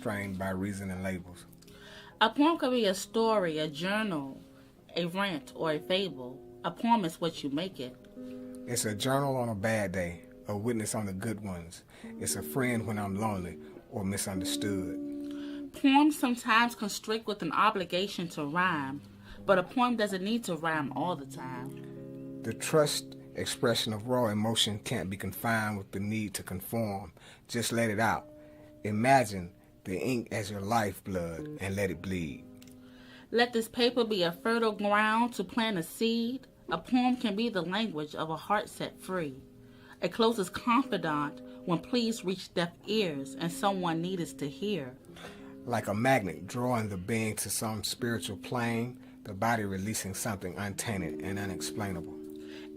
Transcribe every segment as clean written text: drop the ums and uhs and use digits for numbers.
constrained by reason and labels. A poem could be a story, a journal, a rant, or a fable. A poem is what you make it. It's a journal on a bad day, a witness on the good ones. It's a friend when I'm lonely or misunderstood. Poems sometimes constrict with an obligation to rhyme, but a poem doesn't need to rhyme all the time. The trust expression of raw emotion can't be confined with the need to conform. Just let it out. Imagine the ink as your lifeblood and let it bleed. Let this paper be a fertile ground to plant a seed. A poem can be the language of a heart set free, a closest confidant when pleas reach deaf ears and someone needs to hear. Like a magnet drawing the being to some spiritual plane, the body releasing something untainted and unexplainable.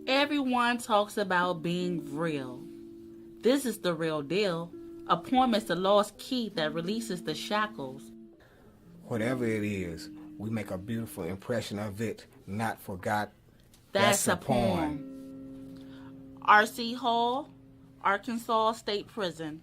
Everyone talks about being real. This is the real deal. A poem is the lost key that releases the shackles. Whatever it is, we make a beautiful impression of it, not forgot. That's a poem. R.C. Hall, Arkansas State Prison.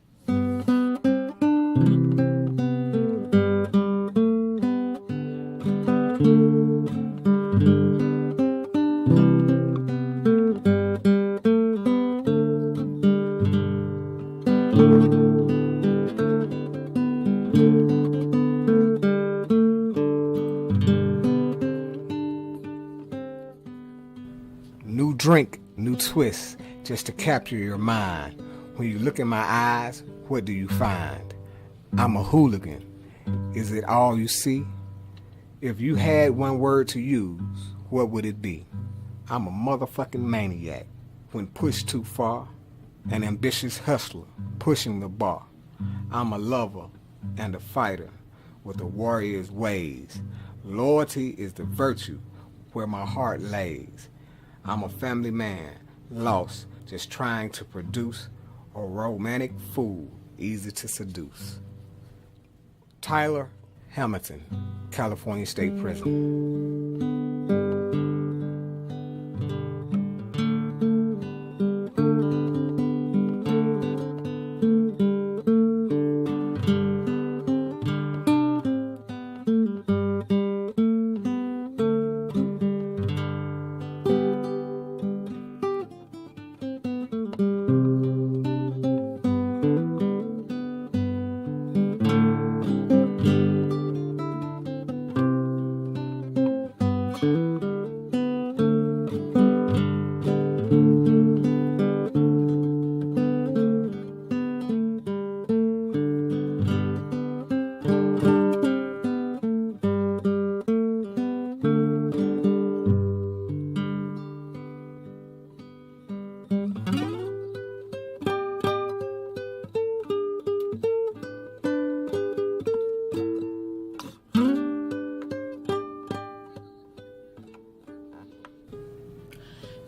New drink, new twist, just to capture your mind. When you look in my eyes, what do you find? I'm a hooligan. Is it all you see? If you had one word to use, what would it be? I'm a motherfucking maniac. When pushed too far, an ambitious hustler, pushing the bar. I'm a lover and a fighter with a warrior's ways. Loyalty is the virtue where my heart lays. I'm a family man, lost, just trying to produce a romantic fool, easy to seduce. Tyler Hamilton, California State Prison.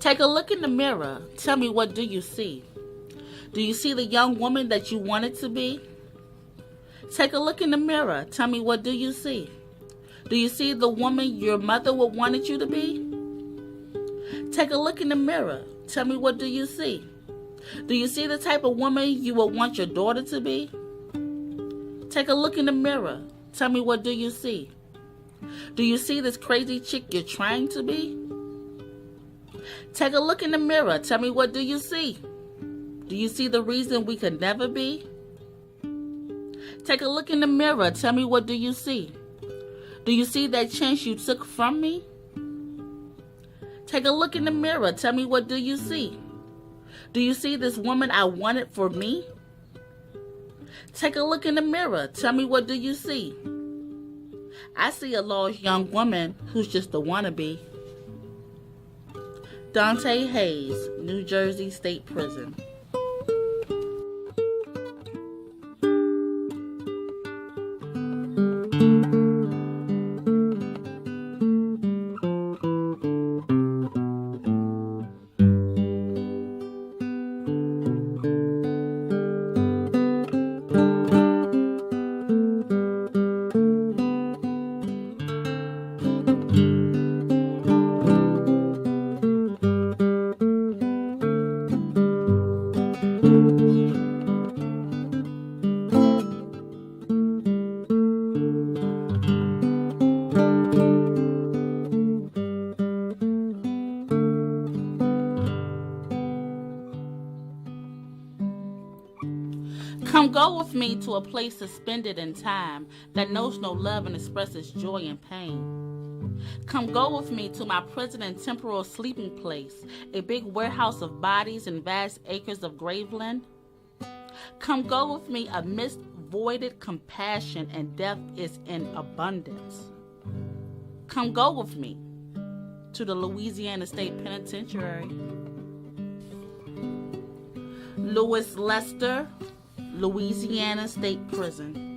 Take a look in the mirror. Tell me, what do you see? Do you see the young woman that you wanted to be? Take a look in the mirror. Tell me, what do you see? Do you see the woman your mother would wanted you to be? Take a look in the mirror. Tell me, what do you see? Do you see the type of woman you would want your daughter to be? Take a look in the mirror. Tell me, what do you see? Do you see this crazy chick you're trying to be? Take a look in the mirror. Tell me, what do you see? Do you see the reason we could never be? Take a look in the mirror. Tell me, what do you see? Do you see that chance you took from me? Take a look in the mirror. Tell me, what do you see? Do you see this woman I wanted for me? Take a look in the mirror. Tell me, what do you see? I see a lost young woman who's just a wannabe. Dante Hayes, New Jersey State Prison. with me to a place suspended in time that knows no love and expresses joy and pain. Come go with me to my prison and temporal sleeping place, a big warehouse of bodies and vast acres of graveland. Come go with me amidst voided compassion and death is in abundance. Come go with me to the Louisiana State Penitentiary. Louis Lester, Louisiana State Prison.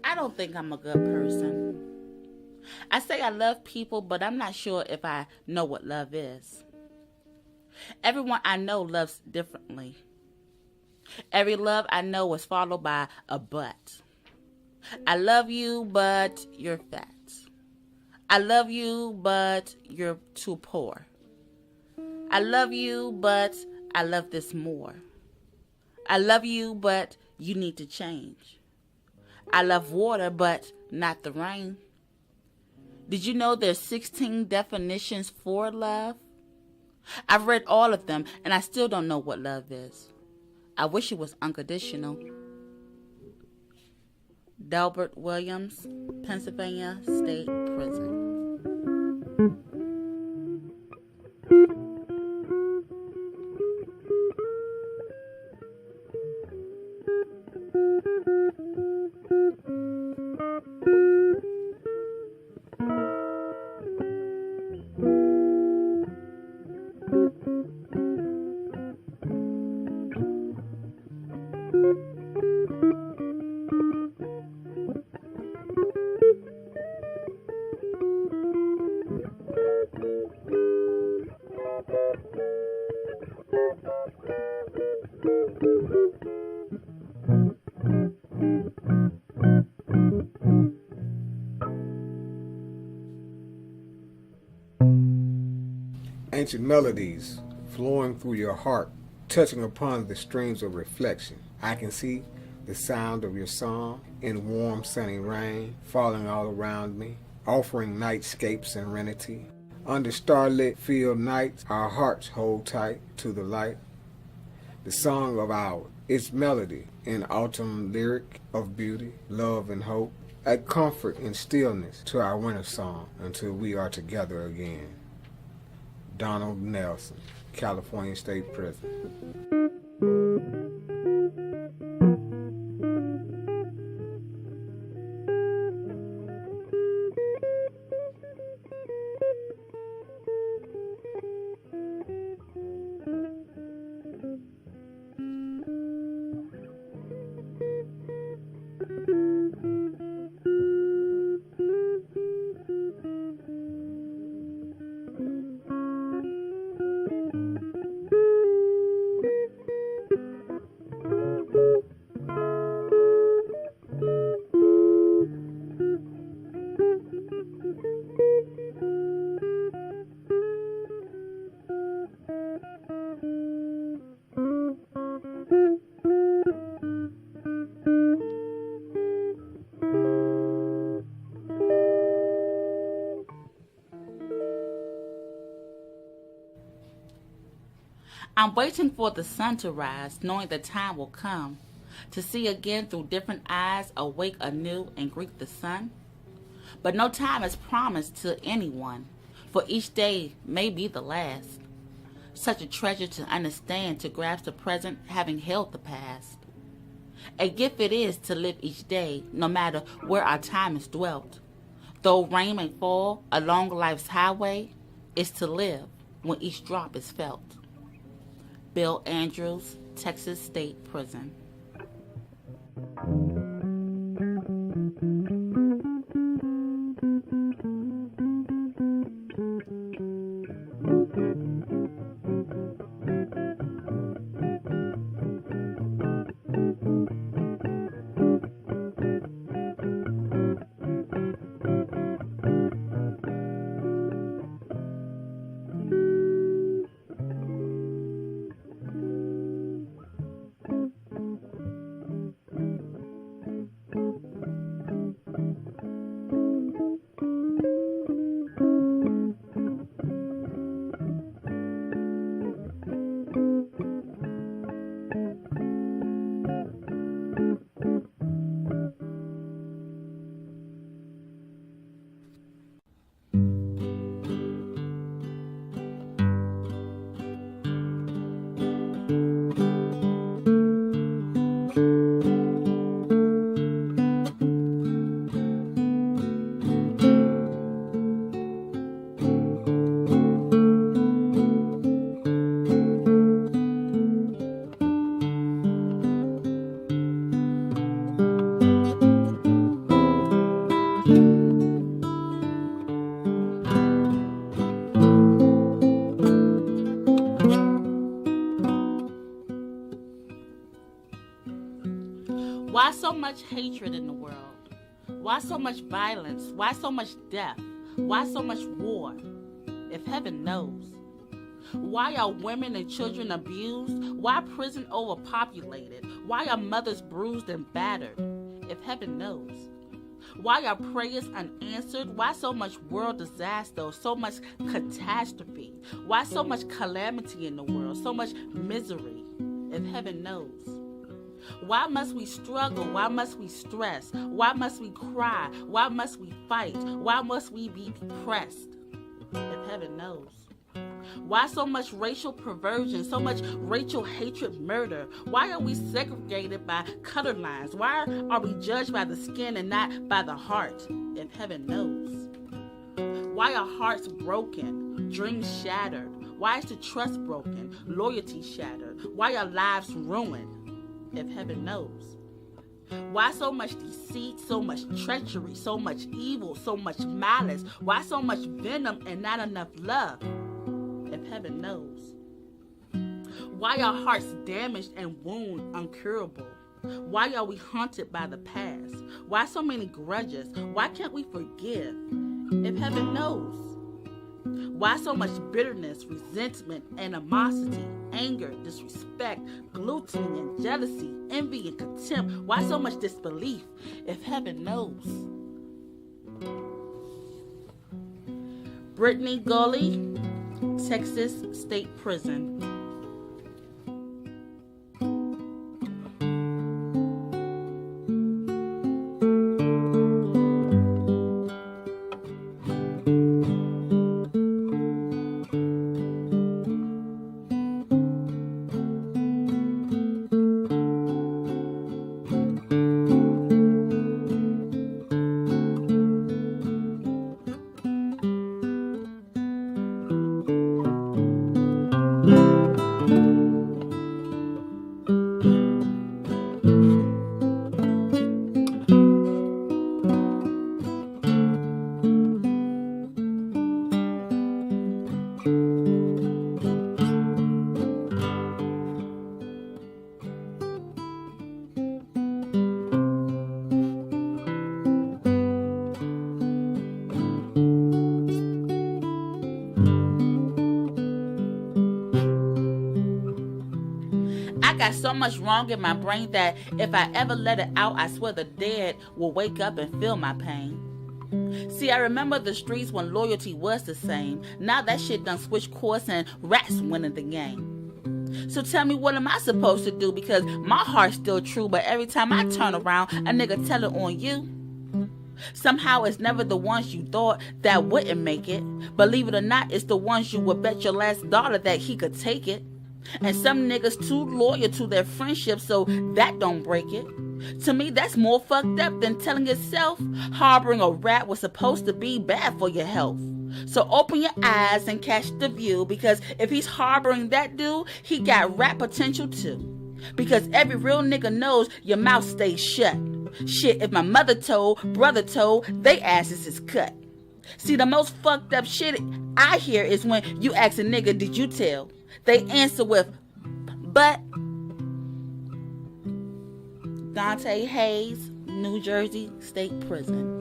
I don't think I'm a good person. I say I love people, but I'm not sure if I know what love is. Everyone I know loves differently. Every love I know was followed by a but. I love you, but you're fat. I love you, but you're too poor. I love you, but I love this more. I love you, but you need to change. I love water, but not the rain. Did you know there's 16 definitions for love? I've read all of them, and I still don't know what love is. I wish it was unconditional. Delbert Williams, Pennsylvania State Prison. Ancient melodies flowing through your heart, touching upon the streams of reflection. I can see the sound of your song in warm sunny rain falling all around me, offering nightscapes and serenity. Under starlit field nights, our hearts hold tight to the light. The song of ours, its melody in autumn lyric of beauty, love and hope, add comfort and stillness to our winter song until we are together again. Donald Nelson, California State Prison. I'm waiting for the sun to rise, knowing the time will come To see again through different eyes, awake anew and greet the sun? But no time is promised to anyone, for each day may be the last. Such a treasure to understand, to grasp the present, having held the past. A gift it is to live each day, no matter where our time is dwelt. Though rain may fall along life's highway, is to live when each drop is felt. Bill Andrews, Texas State Prison. Why so much hatred in the world? Why so much violence? Why so much death? Why so much war? If heaven knows. Why are women and children abused? Why prison overpopulated? Why are mothers bruised and battered? If heaven knows. Why are prayers unanswered? Why so much world disaster, so much catastrophe? Why so much calamity in the world, so much misery? If heaven knows. Why must we struggle? Why must we stress? Why must we cry? Why must we fight? Why must we be depressed? If heaven knows. Why so much racial perversion, so much racial hatred, murder? Why are we segregated by color lines? Why are we judged by the skin and not by the heart? If heaven knows. Why are hearts broken, dreams shattered? Why is the trust broken, loyalty shattered? Why are lives ruined? If heaven knows. Why so much deceit, so much treachery, so much evil, so much malice? Why so much venom and not enough love? If heaven knows. Why are hearts damaged and wounds uncurable? Why are we haunted by the past? Why so many grudges? Why can't we forgive? If heaven knows. Why so much bitterness, resentment, animosity, anger, disrespect, gluttony and jealousy, envy and contempt? Why so much disbelief? If heaven knows. Brittany Gully, Texas State Prison. I got so much wrong in my brain that if I ever let it out, I swear the dead will wake up and feel my pain. See, I remember the streets when loyalty was the same. Now that shit done switched course and rats winning the game. So tell me, what am I supposed to do? Because my heart's still true, but every time I turn around, a nigga tell it on you. Somehow it's never the ones you thought that wouldn't make it. Believe it or not, it's the ones you would bet your last dollar that he could take it. And some niggas too loyal to their friendship, so that don't break it. To me, that's more fucked up than telling yourself harboring a rat was supposed to be bad for your health. So open your eyes and catch the view, because if he's harboring that dude, he got rat potential too. Because every real nigga knows your mouth stays shut. Shit, if my mother told, brother told, they asses is cut. See, the most fucked up shit I hear is when you ask a nigga, did you tell? They answer with, but. Dante Hayes, New Jersey State Prison.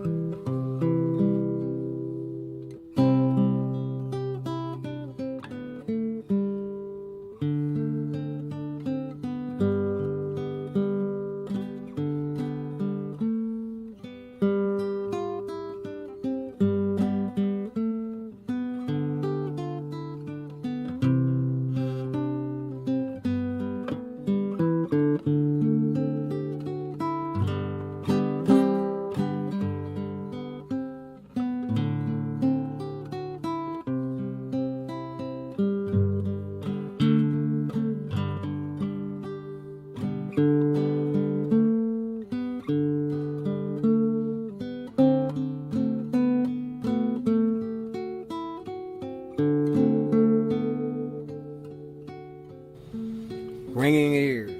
Ringing ears,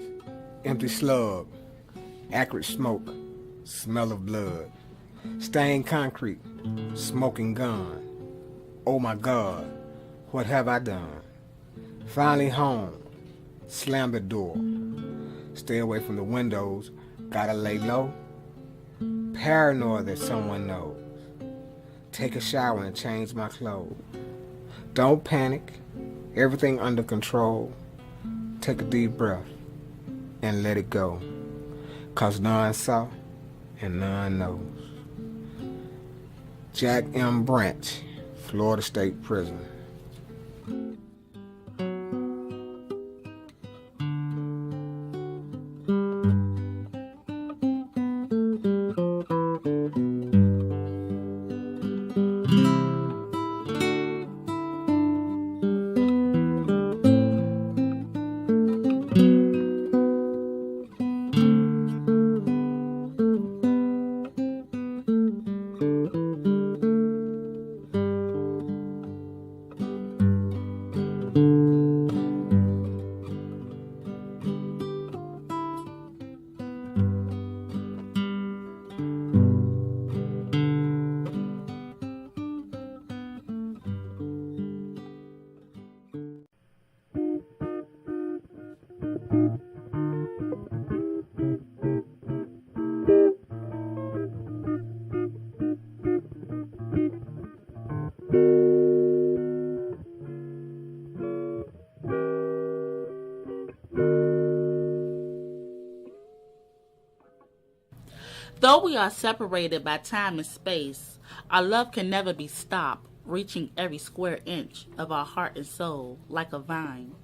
empty slug, acrid smoke, smell of blood, stained concrete, smoking gun. Oh my God, what have I done? Finally home, slam the door, stay away from the windows, gotta lay low, paranoid that someone knows, take a shower and change my clothes. Don't panic, everything under control. Take a deep breath and let it go, 'cause none saw and none knows. Jack M. Branch, Florida State Prison. Though we are separated by time and space, our love can never be stopped, reaching every square inch of our heart and soul like a vine.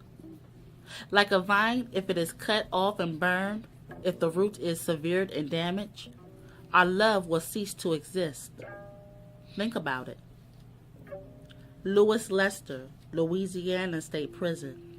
Like a vine, if it is cut off and burned, if the root is severed and damaged, our love will cease to exist. Think about it. Lewis Lester, Louisiana State Prison.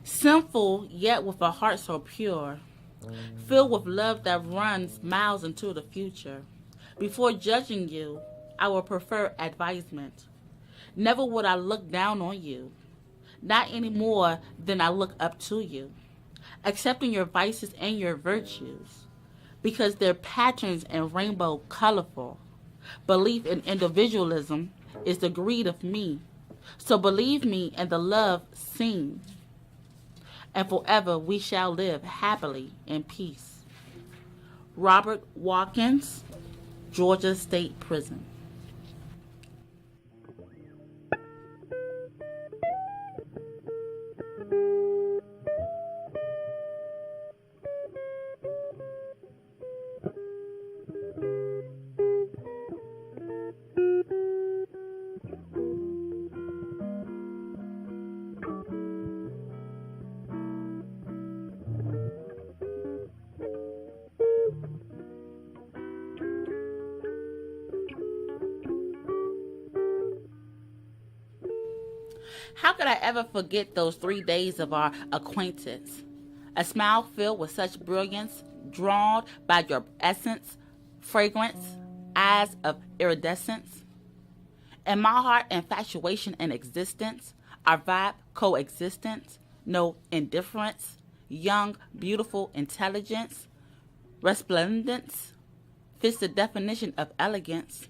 Sinful, yet with a heart so pure, filled with love that runs miles into the future. Before judging you, I would prefer advisement. Never would I look down on you. not any more than I look up to you, accepting your vices and your virtues, because they're patterns and rainbow colorful. Belief in individualism is the greed of me, so believe me and the love seen, and forever we shall live happily in peace. Robert Watkins, Georgia State Prison. How could I ever forget those 3 days of our acquaintance? A smile filled with such brilliance, drawn by your essence, fragrance, eyes of iridescence. In my heart, infatuation and existence, our vibe coexistence, no indifference, young, beautiful intelligence, resplendence, fits the definition of elegance.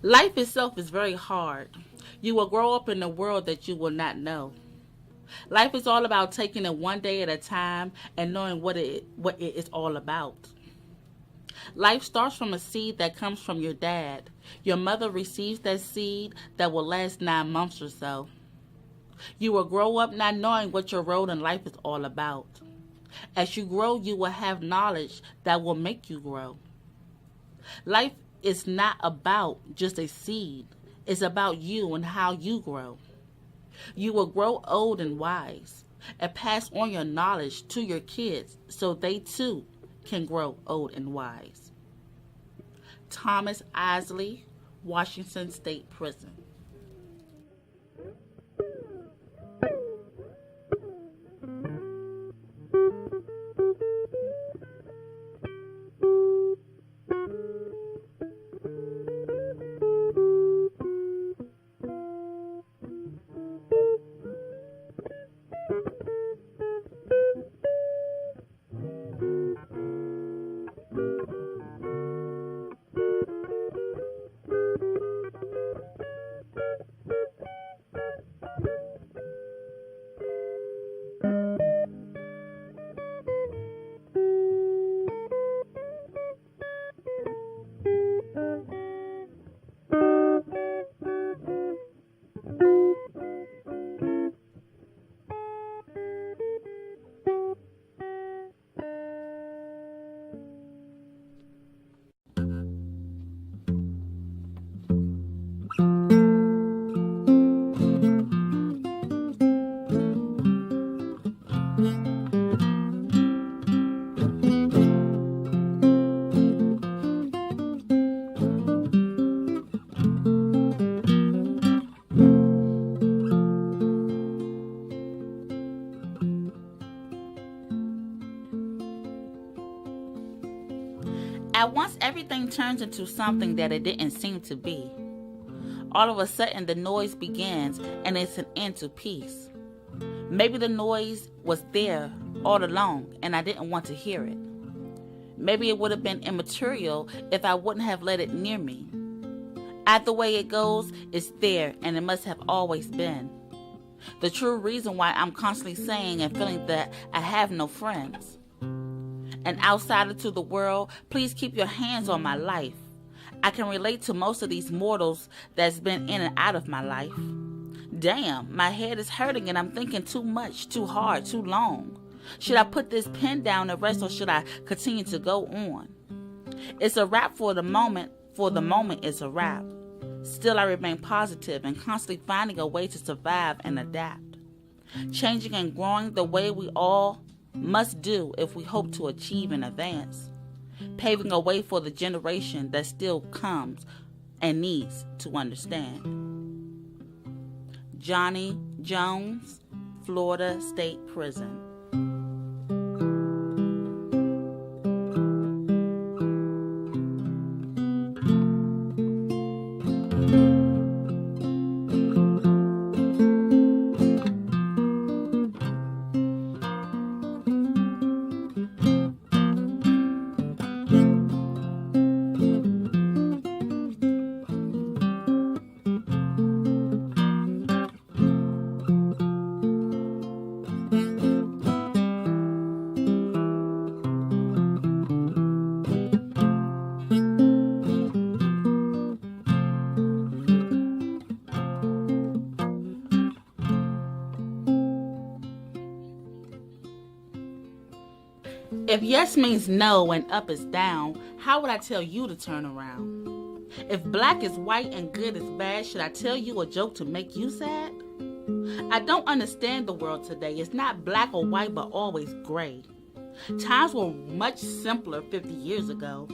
Life itself is very hard. You will grow up in a world that you will not know. Life is all about taking it one day at a time and knowing what it is all about. Life starts from a seed that comes from your dad. Your mother receives that seed that will last 9 months or so. You will grow up not knowing what your road in life is all about. As you grow, you will have knowledge that will make you grow. Life is not about just a seed. It's about you and how you grow. You will grow old and wise and pass on your knowledge to your kids so they too can grow old and wise. Thomas Isley, Washington State Prison. At once, everything turns into something that it didn't seem to be. All of a sudden, the noise begins, and it's an end to peace. Maybe the noise was there all along, and I didn't want to hear it. Maybe it would have been immaterial if I wouldn't have let it near me. Either way it goes, it's there, and it must have always been. The true reason why I'm constantly saying and feeling that I have no friends. An outsider to the world, please keep your hands on my life. I can relate to most of these mortals that's been in and out of my life. Damn, my head is hurting and I'm thinking too much, too hard, too long. Should I put this pen down and rest, or should I continue to go on? It's a wrap for the moment. For the moment, it's a wrap. Still, I remain positive and constantly finding a way to survive and adapt. Changing and growing the way we all must do if we hope to achieve and advance. Paving a way for the generation that still comes and needs to understand. Johnny Jones, Florida State Prison. If yes means no and up is down, how would I tell you to turn around? If black is white and good is bad, should I tell you a joke to make you sad? I don't understand the world today. It's not black or white, but always gray. Times were much simpler 50 years ago.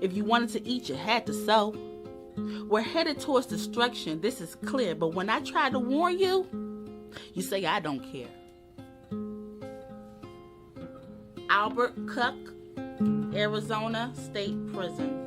If you wanted to eat, you had to sow. We're headed towards destruction, this is clear, but when I try to warn you, you say I don't care. Albert Cook, Arizona State Prison.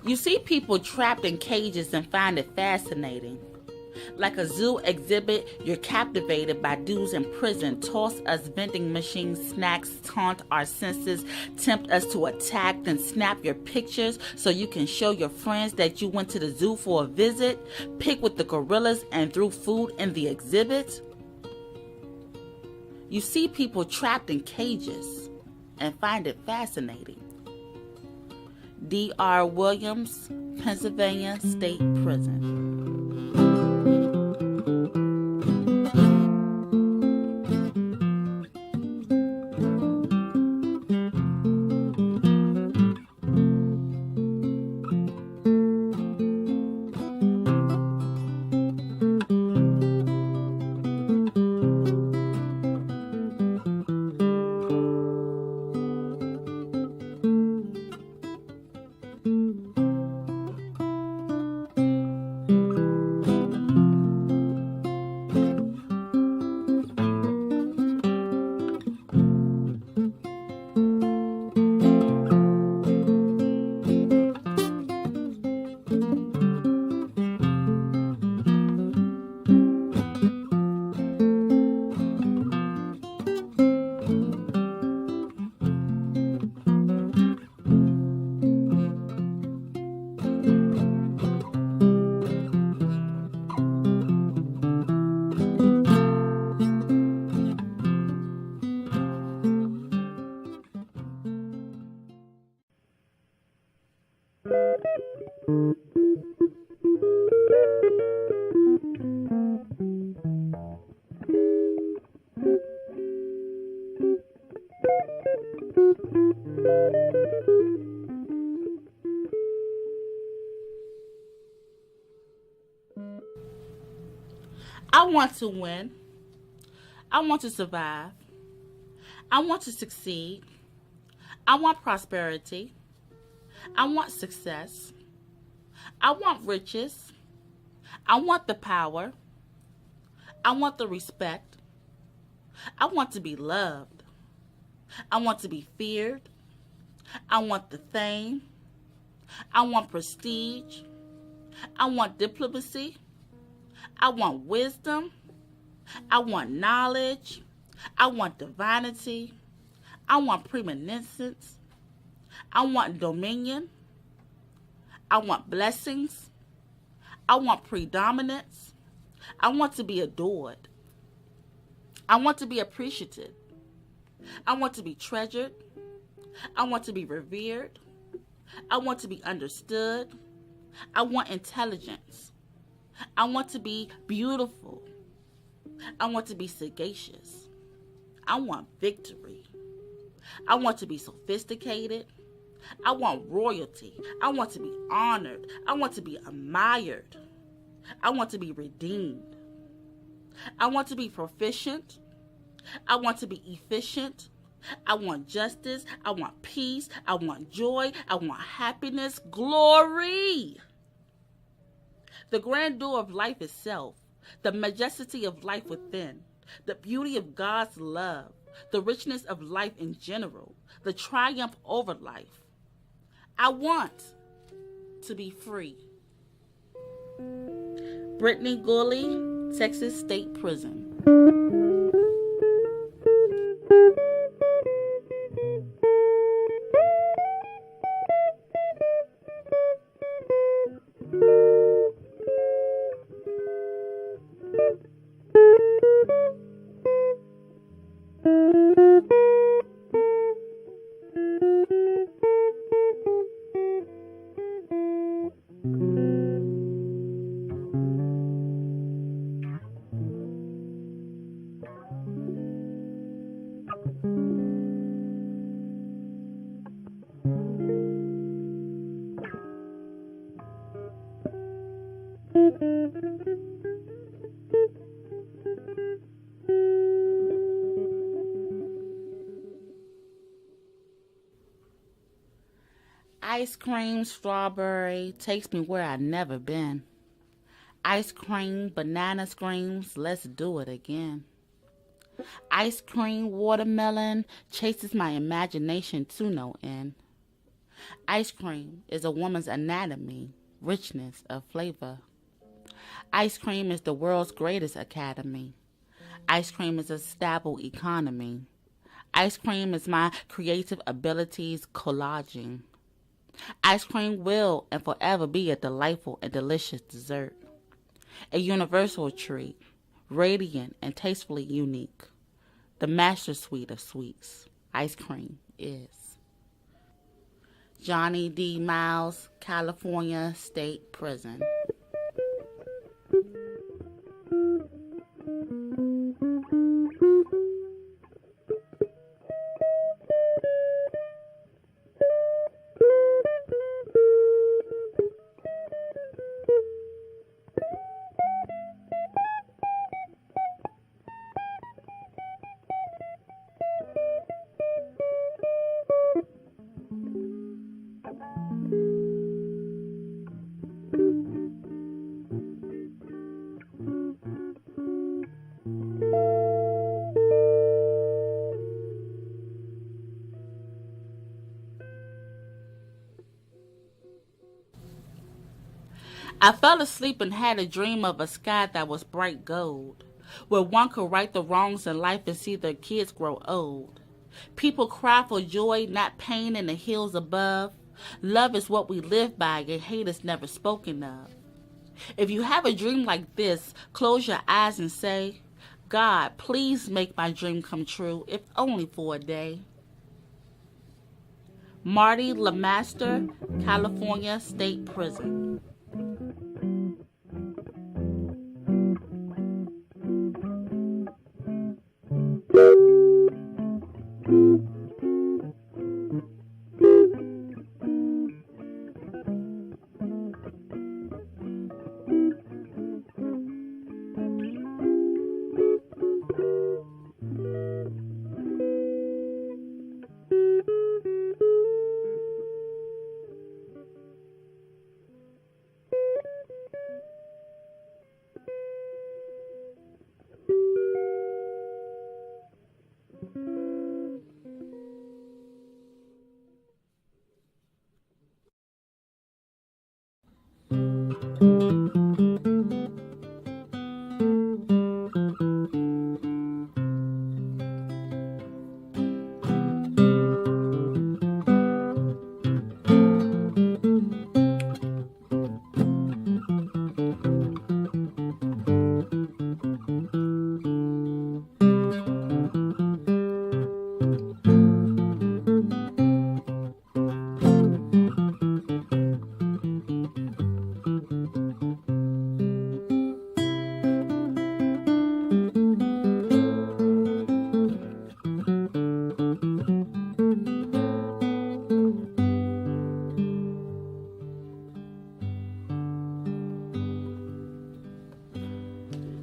You see people trapped in cages and find it fascinating. Like a zoo exhibit, you're captivated by dudes in prison, toss us vending machines, snacks, taunt our senses, tempt us to attack, then snap your pictures so you can show your friends that you went to the zoo for a visit, pick with the gorillas and threw food in the exhibit. You see people trapped in cages and find it fascinating. D.R. Williams, Pennsylvania State Prison. I want to win. I want to survive. I want to succeed. I want prosperity. I want success. I want riches. I want the power. I want the respect. I want to be loved. I want to be feared. I want the fame. I want prestige. I want diplomacy. I want wisdom. I want knowledge. I want divinity. I want preeminence. I want dominion. I want blessings. I want predominance. I want to be adored. I want to be appreciated. I want to be treasured. I want to be revered. I want to be understood. I want intelligence. I want to be beautiful. I want to be sagacious. I want victory. I want to be sophisticated. I want royalty. I want to be honored. I want to be admired. I want to be redeemed. I want to be proficient. I want to be efficient. I want justice. I want peace. I want joy. I want happiness. Glory. The grandeur of life itself, the majesty of life within, the beauty of God's love, the richness of life in general, the triumph over life. I want to be free. Brittany Gully, Texas State Prison. Ice cream, strawberry, takes me where I've never been. Ice cream, banana screams, let's do it again. Ice cream, watermelon, chases my imagination to no end. Ice cream is a woman's anatomy, richness of flavor. Ice cream is the world's greatest academy. Ice cream is a stable economy. Ice cream is my creative abilities collaging. Ice cream will and forever be a delightful and delicious dessert. A universal treat, radiant and tastefully unique. The master sweet of sweets, ice cream is. Johnny D. Miles, California State Prison. I fell asleep and had a dream of a sky that was bright gold, where one could right the wrongs in life and see their kids grow old. People cry for joy, not pain in the hills above. Love is what we live by, and hate is never spoken of. If you have a dream like this, close your eyes and say, God, please make my dream come true, if only for a day. Marty LeMaster, California State Prison.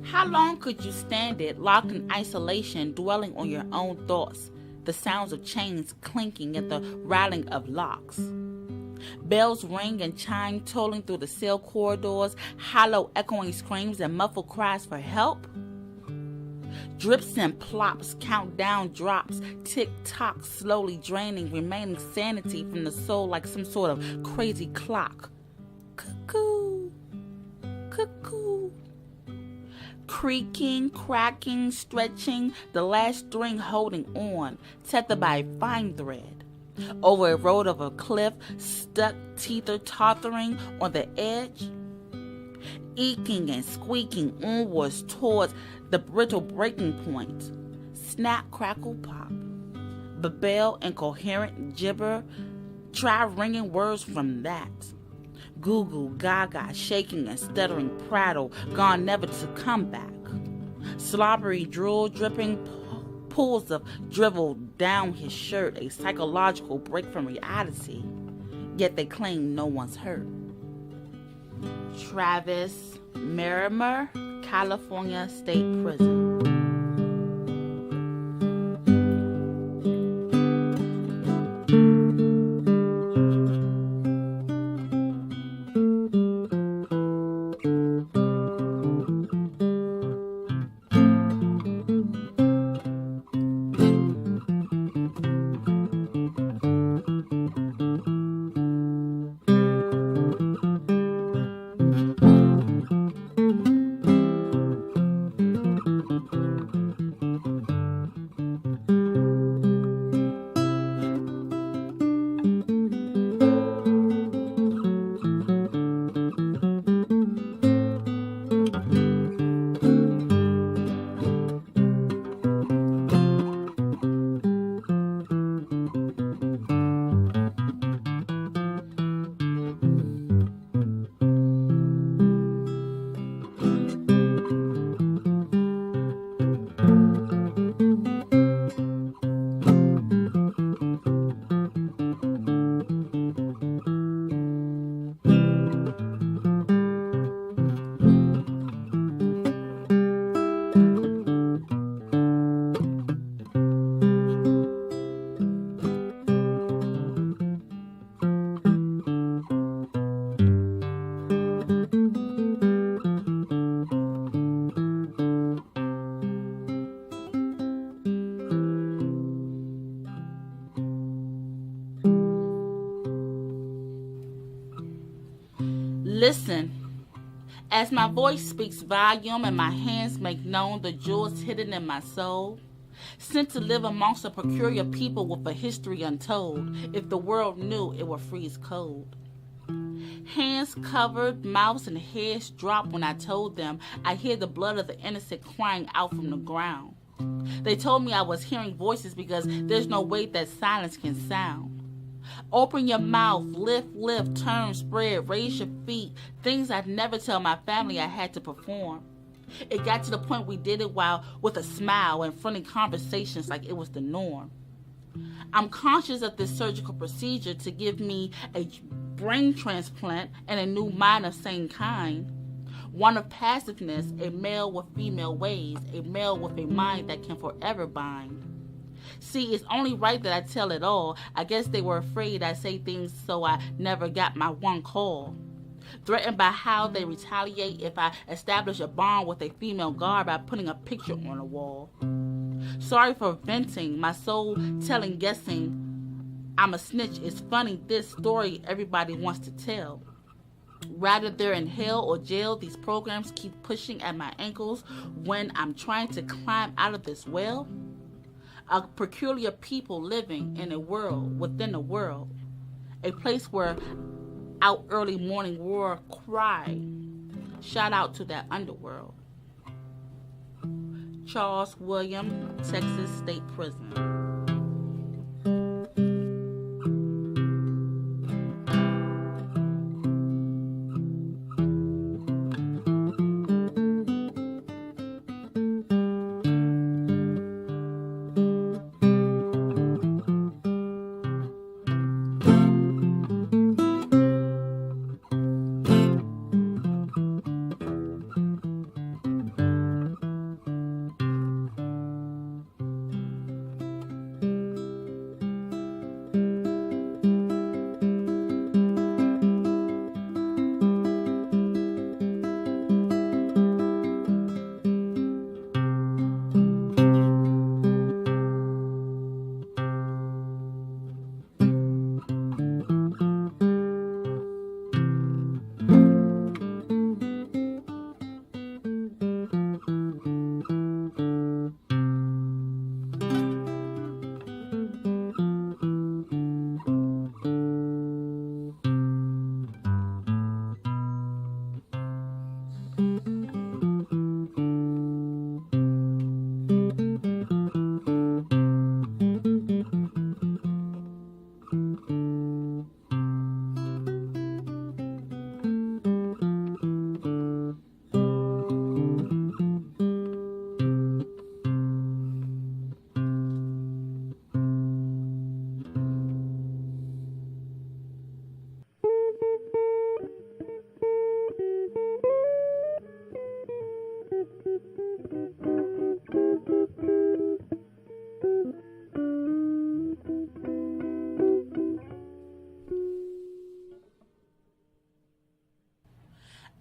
How long could you stand it, locked in isolation, dwelling on your own thoughts, the sounds of chains clinking and the rattling of locks? Bells ring and chime, tolling through the cell corridors, hollow echoing screams and muffled cries for help? Drips and plops, countdown drops, tick-tock slowly draining remaining sanity from the soul like some sort of crazy clock. Cuckoo, cuckoo. Creaking, cracking, stretching, the last string holding on, tethered by a fine thread. Over a road of a cliff, stuck, teeth are tottering on the edge. Eking and squeaking onwards towards the brittle breaking point. Snap, crackle, pop. Babel, incoherent gibber. Try ringing words from that. Goo goo, gaga, shaking and stuttering prattle, gone never to come back. Slobbery drool dripping, pools of drivel down his shirt, a psychological break from reality. Yet they claim no one's hurt. Travis Merrimer, California State Prison. Listen, as my voice speaks volume and my hands make known the jewels hidden in my soul, sent to live amongst a peculiar people with a history untold. If the world knew, it would freeze cold. Hands covered, mouths and heads dropped when I told them I hear the blood of the innocent crying out from the ground. They told me I was hearing voices because there's no way that silence can sound. Open your mouth, lift, turn, spread, raise your feet. Things I'd never tell my family I had to perform. It got to the point we did it while with a smile and friendly conversations like it was the norm. I'm conscious of this surgical procedure to give me a brain transplant and a new mind of same kind. One of passiveness, a male with female ways, a male with a mind that can forever bind. See, it's only right that I tell it all. I guess they were afraid I'd say things so I never got my one call. Threatened by how they retaliate if I establish a bond with a female guard by putting a picture on a wall. Sorry for venting, my soul telling, guessing I'm a snitch. It's funny, this story everybody wants to tell. Rather they're in hell or jail, these programs keep pushing at my ankles when I'm trying to climb out of this well. A peculiar people living in a world within a world. A place where out early morning war cry. Shout out to that underworld. Charles William, Texas State Prison.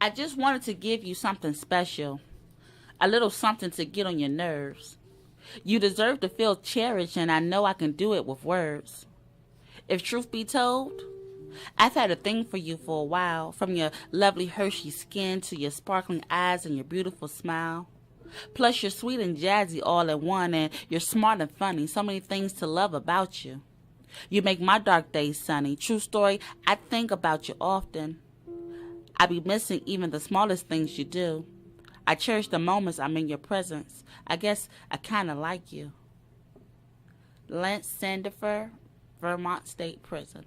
I just wanted to give you something special, a little something to get on your nerves. You deserve to feel cherished, and I know I can do it with words. If truth be told, I've had a thing for you for a while, from your lovely Hershey skin to your sparkling eyes and your beautiful smile. Plus, you're sweet and jazzy all in one, and you're smart and funny, so many things to love about you. You make my dark days sunny. True story, I think about you often. I be missing even the smallest things you do. I cherish the moments I'm in your presence. I guess I kinda like you. Lance Sandifer, Vermont State Prison.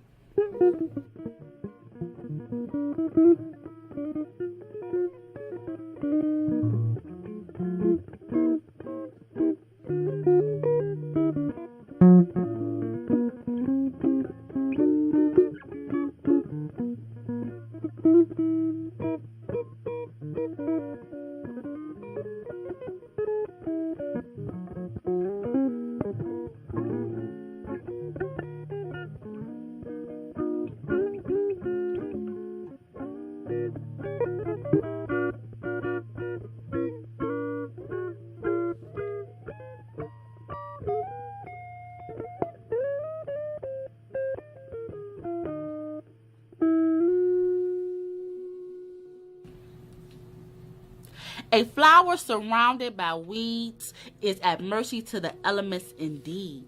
A flower surrounded by weeds is at mercy to the elements indeed.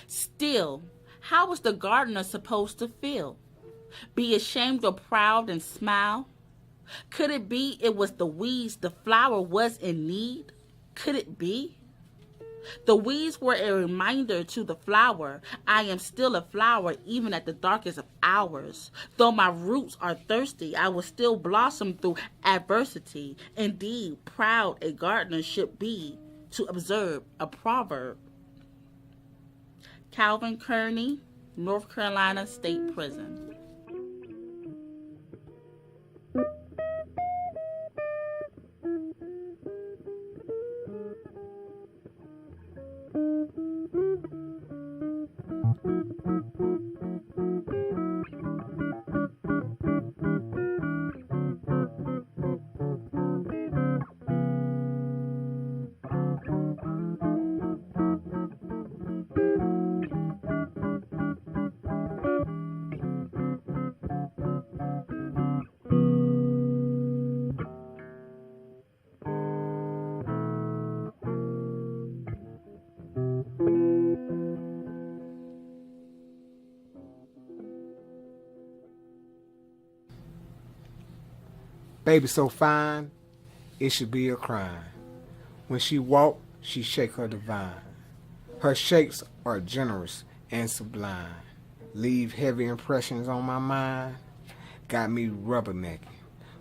Still, how is the gardener supposed to feel? Be ashamed or proud and smile? Could it be it was the weeds the flower was in need? Could it be? The weeds were a reminder to the flower, I am still a flower even at the darkest of hours. Though my roots are thirsty, I will still blossom through adversity. Indeed, proud a gardener should be to observe a proverb. Calvin Kearney, North Carolina State Prison. Baby so fine, it should be a crime. When she walk, she shake her divine. Her shakes are generous and sublime. Leave heavy impressions on my mind. Got me rubbernecking.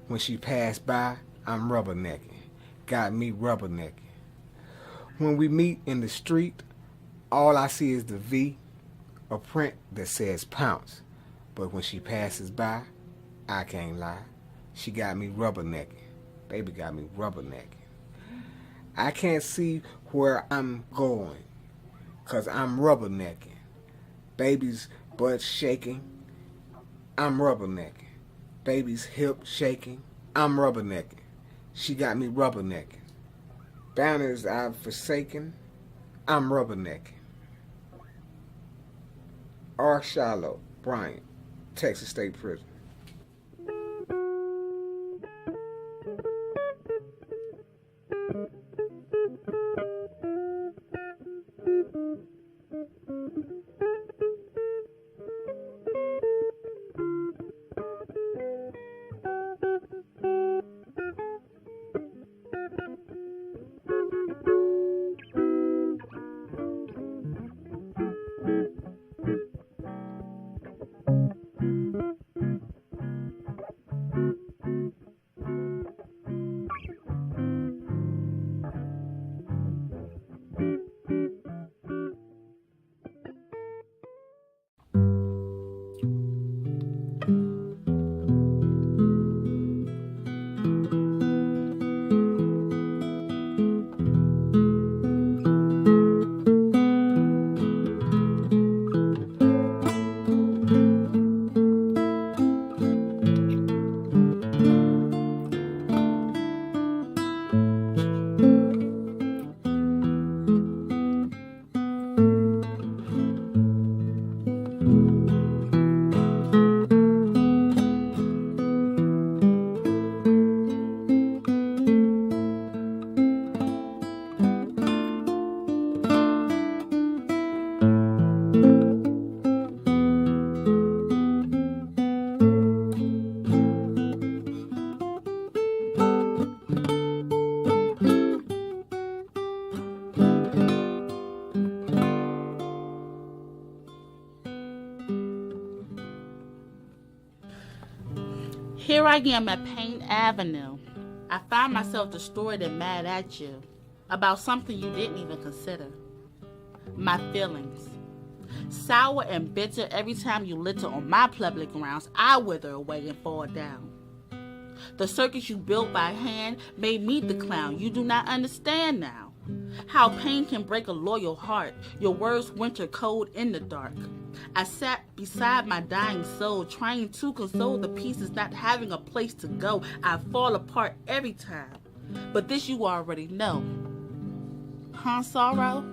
When she passed by, I'm rubbernecking. Got me rubbernecking. When we meet in the street, all I see is the V, a print that says pounce. But when she passes by, I can't lie. She got me rubbernecking. Baby got me rubbernecking. I can't see where I'm going, 'cause I'm rubbernecking. Baby's butt shaking, I'm rubbernecking. Baby's hip shaking, I'm rubbernecking. She got me rubbernecking. Banners I've forsaken, I'm rubbernecking. R. Shiloh Bryant, Texas State Prison. Here I am at Payne Avenue. I find myself destroyed and mad at you about something you didn't even consider. My feelings. Sour and bitter every time you litter on my public grounds, I wither away and fall down. The circus you built by hand made me the clown. You do not understand now how pain can break a loyal heart. Your words winter cold in the dark. I sat beside my dying soul, trying to console the pieces not having a place to go. I fall apart every time, but this you already know. Huh, sorrow?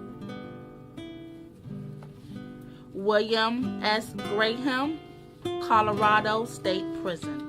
William S. Graham, Colorado State Prison.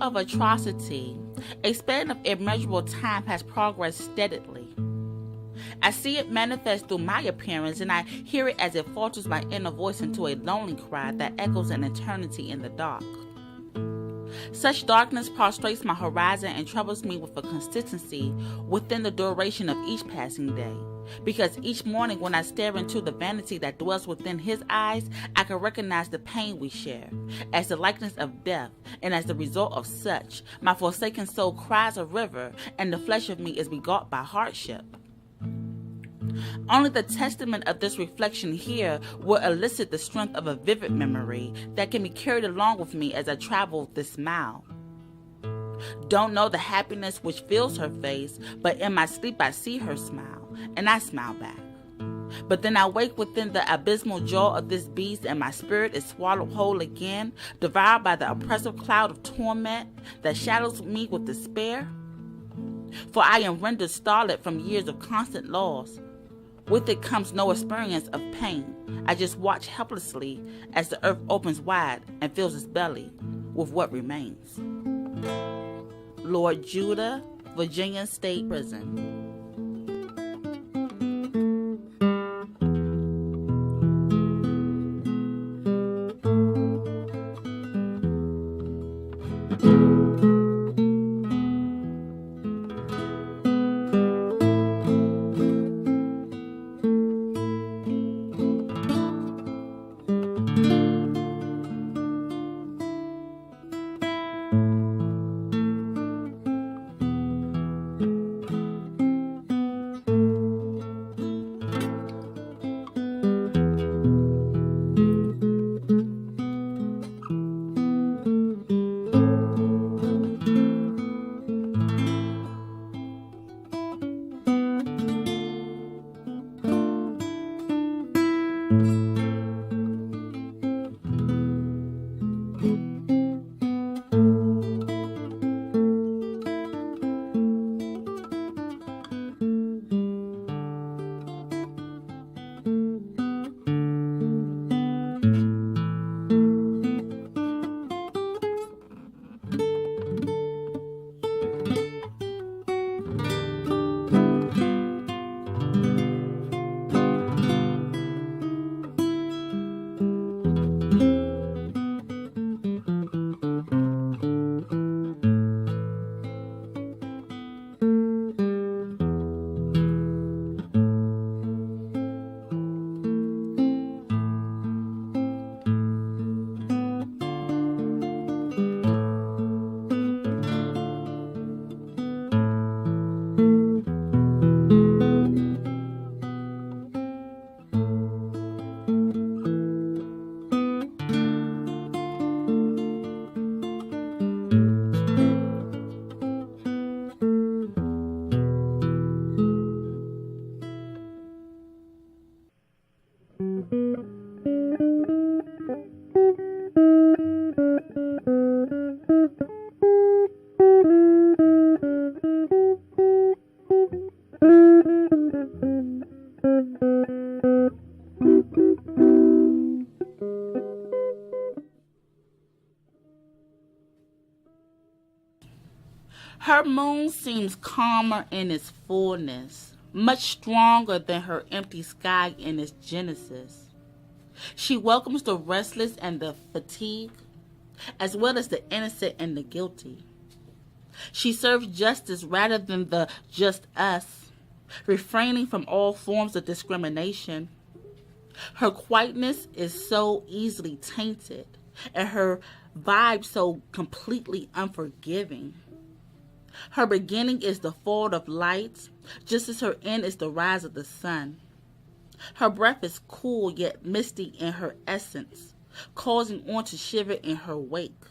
of atrocity, a span of immeasurable time has progressed steadily. I see it manifest through my appearance, and I hear it as it falters my inner voice into a lonely cry that echoes an eternity in the dark. Such darkness prostrates my horizon and troubles me with a consistency within the duration of each passing day. Because each morning when I stare into the vanity that dwells within his eyes, I can recognize the pain we share, as the likeness of death, and as the result of such, my forsaken soul cries a river, and the flesh of me is begot by hardship. Only the testament of this reflection here will elicit the strength of a vivid memory that can be carried along with me as I travel this mile. Don't know the happiness which fills her face, but in my sleep I see her smile, and I smile back. But then I wake within the abysmal jaw of this beast, and my spirit is swallowed whole again, devoured by the oppressive cloud of torment that shadows me with despair. For I am rendered starlit from years of constant loss. With it comes no experience of pain. I just watch helplessly as the earth opens wide and fills its belly with what remains. Lord Judah, Virginia State Prison. Her moon seems calmer in its fullness, much stronger than her empty sky in its genesis. She welcomes the restless and the fatigued, as well as the innocent and the guilty. She serves justice rather than the just us, refraining from all forms of discrimination. Her quietness is so easily tainted, and her vibe so completely unforgiving. Her beginning is the fall of light, just as her end is the rise of the sun. Her breath is cool yet misty in her essence, causing on to shiver in her wake.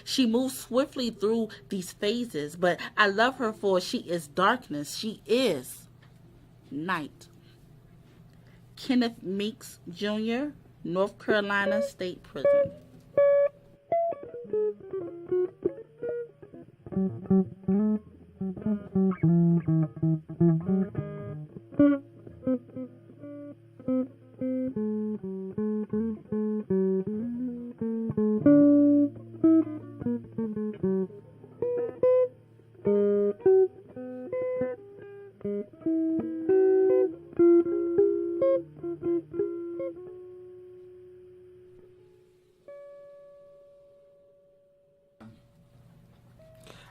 She moves swiftly through these phases, but I love her for she is darkness. She is night. Kenneth Meeks, Jr., North Carolina State Prison.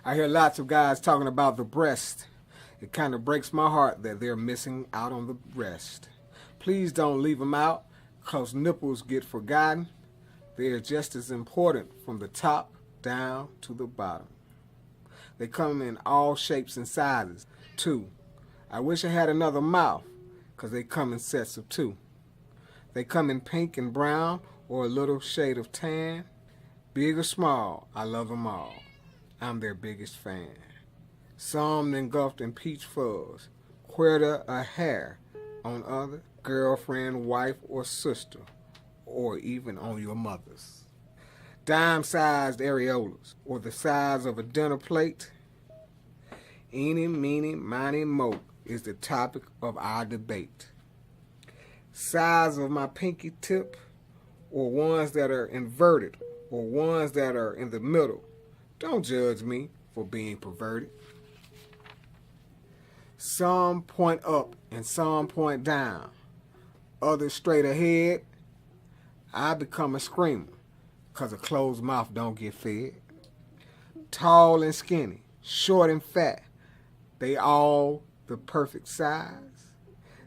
I hear lots of guys talking about the breast. It kind of breaks my heart that they're missing out on the rest. Please don't leave them out, 'cause nipples get forgotten. They are just as important from the top down to the bottom. They come in all shapes and sizes, too. I wish I had another mouth, 'cause they come in sets of two. They come in pink and brown or a little shade of tan. Big or small, I love them all. I'm their biggest fan. Some engulfed in peach fuzz, quarter a hair on other girlfriend, wife, or sister, or even on your mother's. Dime-sized areolas, or the size of a dinner plate. Eeny, meeny, miny, moe is the topic of our debate. Size of my pinky tip, or ones that are inverted, or ones that are in the middle. Don't judge me for being perverted. Some point up and some point down. Others straight ahead. I become a screamer, 'cause a closed mouth don't get fed. Tall and skinny, short and fat, they all the perfect size.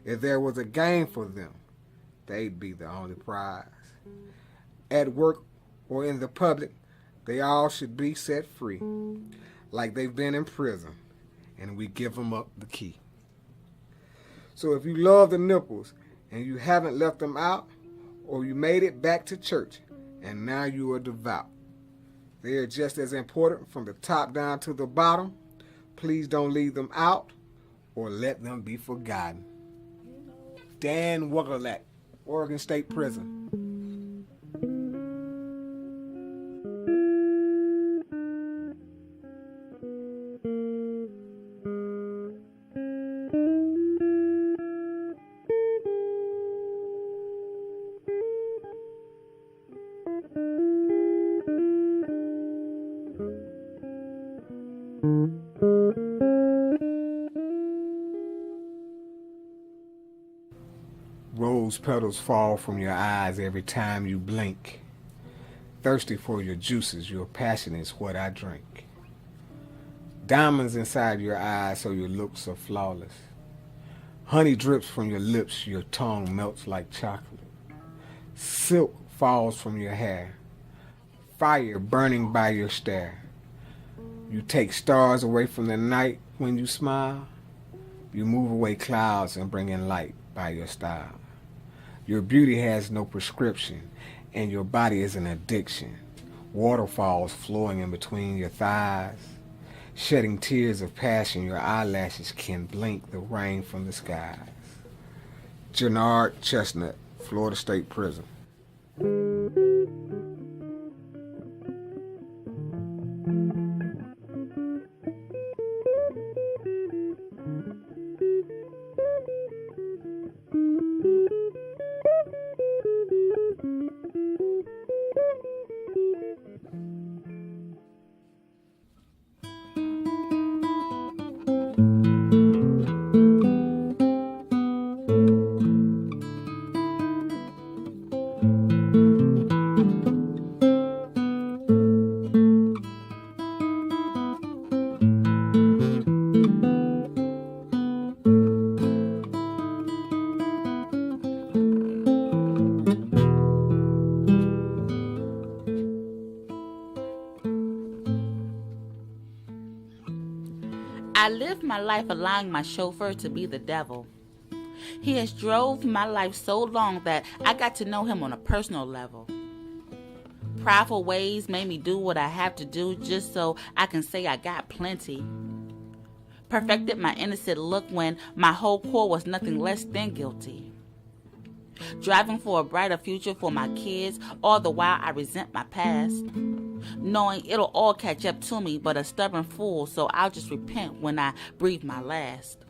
If there was a game for them, they'd be the only prize. At work or in the public, they all should be set free, like they've been in prison, and we give them up the key. So if you love the nipples and you haven't left them out, or you made it back to church and now you are devout, they are just as important from the top down to the bottom. Please don't leave them out or let them be forgotten. Dan Wugerlak, Oregon State Prison. Rose petals fall from your eyes every time you blink. Thirsty for your juices, your passion is what I drink. Diamonds inside your eyes so your looks are flawless. Honey drips from your lips, your tongue melts like chocolate. Silk falls from your hair, fire burning by your stare. You take stars away from the night when you smile. You move away clouds and bring in light by your style. Your beauty has no prescription, and your body is an addiction. Waterfalls flowing in between your thighs. Shedding tears of passion, your eyelashes can blink the rain from the skies. Jernard Chestnut, Florida State Prison. I live my life allowing my chauffeur to be the devil. He has drove my life so long that I got to know him on a personal level. Prideful ways made me do what I have to do just so I can say I got plenty. Perfected my innocent look when my whole core was nothing less than guilty. Driving for a brighter future for my kids, all the while I resent my past. Knowing it'll all catch up to me, but a stubborn fool, so I'll just repent when I breathe my last.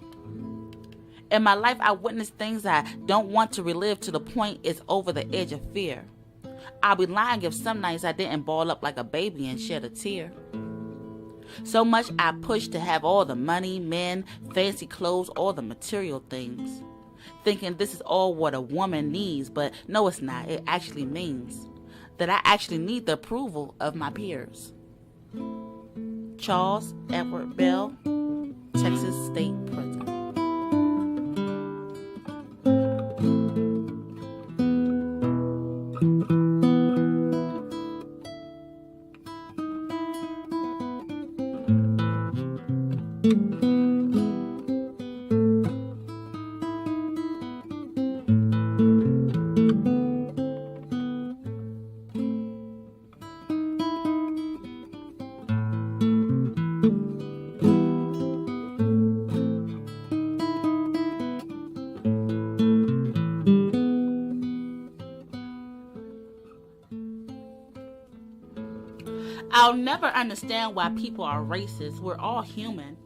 In my life, I witnessed things I don't want to relive to the point it's over the edge of fear. I'll be lying if some nights I didn't ball up like a baby and shed a tear. So much I pushed to have all the money, men, fancy clothes, all the material things. Thinking this is all what a woman needs, but no, it's not. It actually means that I actually need the approval of my peers. Charles Edward Bell, Texas State Prison. I'll never understand why people are racist. We're all human.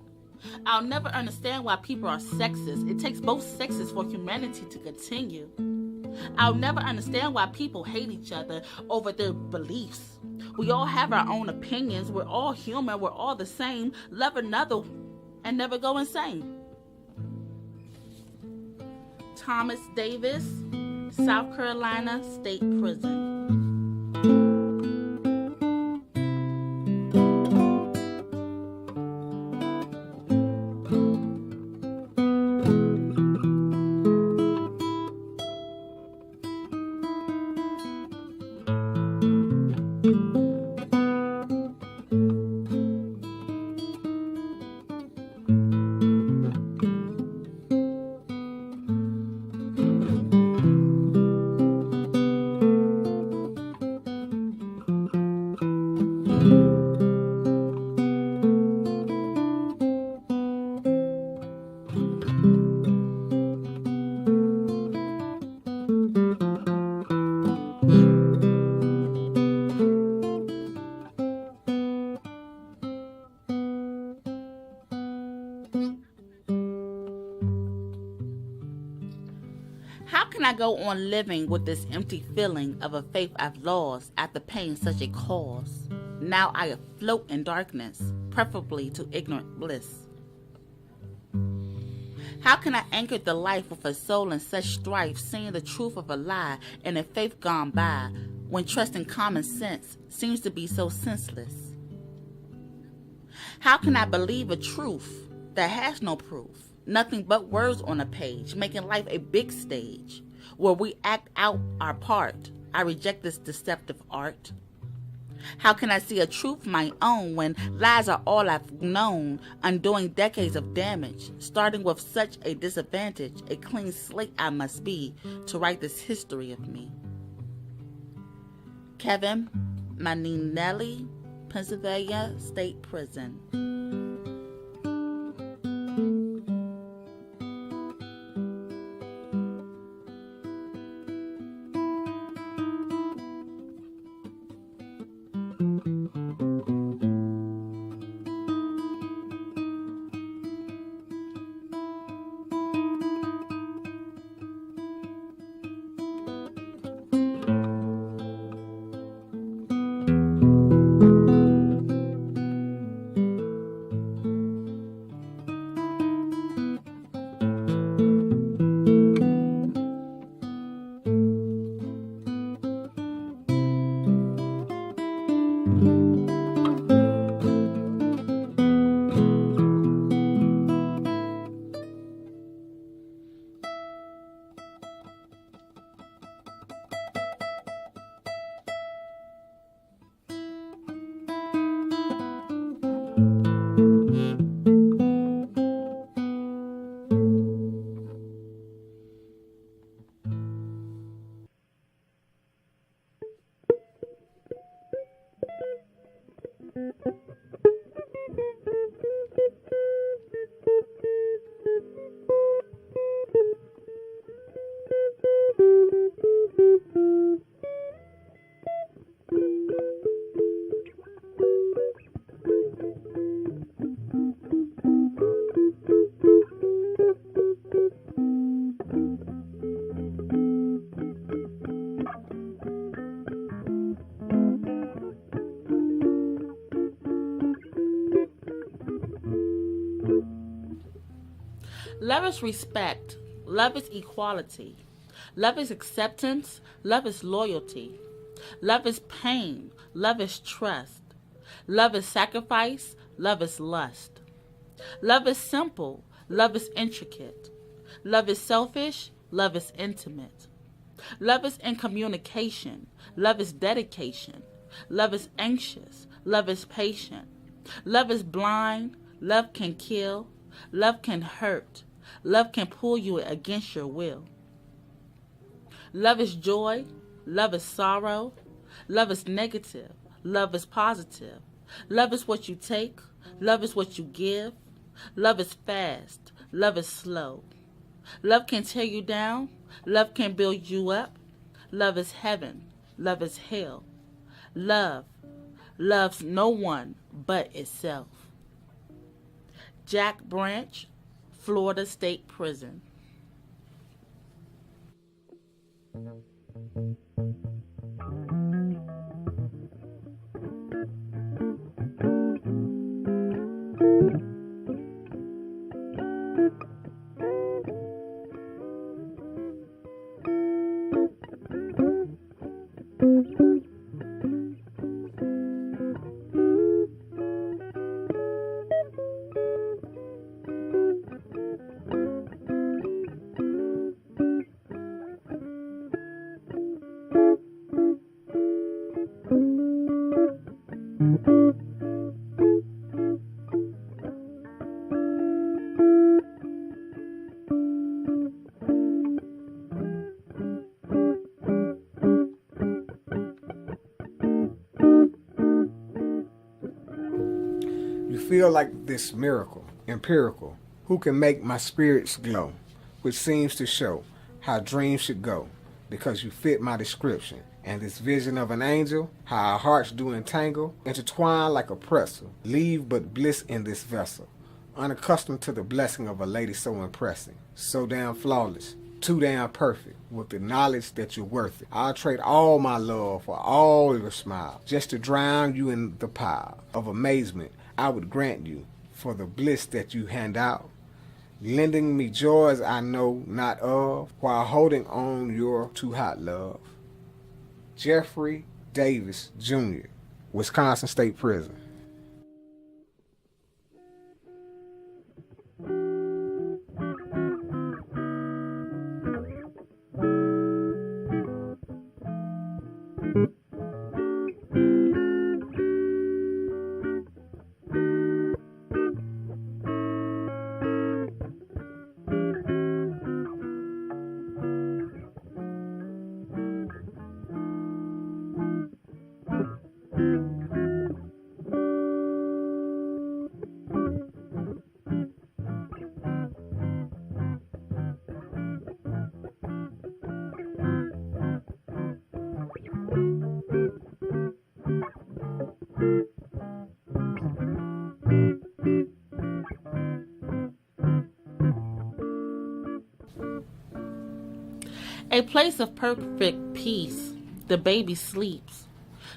I'll never understand why people are sexist. It takes both sexes for humanity to continue. I'll never understand why people hate each other over their beliefs. We all have our own opinions. We're all human. We're all the same. Love another and never go insane. Thomas Davis, South Carolina State Prison. How can I go on living with this empty feeling of a faith I've lost after paying such a cost? Now I afloat in darkness, preferably to ignorant bliss. How can I anchor the life with a soul in such strife, seeing the truth of a lie and a faith gone by, when trust in common sense seems to be so senseless? How can I believe a truth that has no proof? Nothing but words on a page, making life a big stage where we act out our part. I reject this deceptive art. How can I see a truth my own when lies are all I've known, undoing decades of damage, starting with such a disadvantage? A clean slate I must be to write this history of me. Kevin Maninelli, Pennsylvania State Prison. Love is respect. Love is equality. Love is acceptance. Love is loyalty. Love is pain. Love is trust. Love is sacrifice. Love is lust. Love is simple. Love is intricate. Love is selfish. Love is intimate. Love is in communication. Love is dedication. Love is anxious. Love is patient. Love is blind. Love can kill. Love can hurt. Love can pull you against your will. Love is joy. Love is sorrow. Love is negative. Love is positive. Love is what you take. Love is what you give. Love is fast. Love is slow. Love can tear you down. Love can build you up. Love is heaven. Love is hell. Love loves no one but itself. Jack Branch, Florida State Prison. You feel like this miracle, empirical, who can make my spirits glow, which seems to show how dreams should go, because you fit my description, and this vision of an angel, how our hearts do entangle, intertwine like a pretzel, leave but bliss in this vessel, unaccustomed to the blessing of a lady so impressing, so damn flawless, too damn perfect, with the knowledge that you're worth it. I'll trade all my love for all your smile, just to drown you in the pile of amazement I would grant you for the bliss that you hand out, lending me joys I know not of, while holding on your too hot love. Jeffrey Davis, Jr., Wisconsin State Prison. A place of perfect peace. The baby sleeps.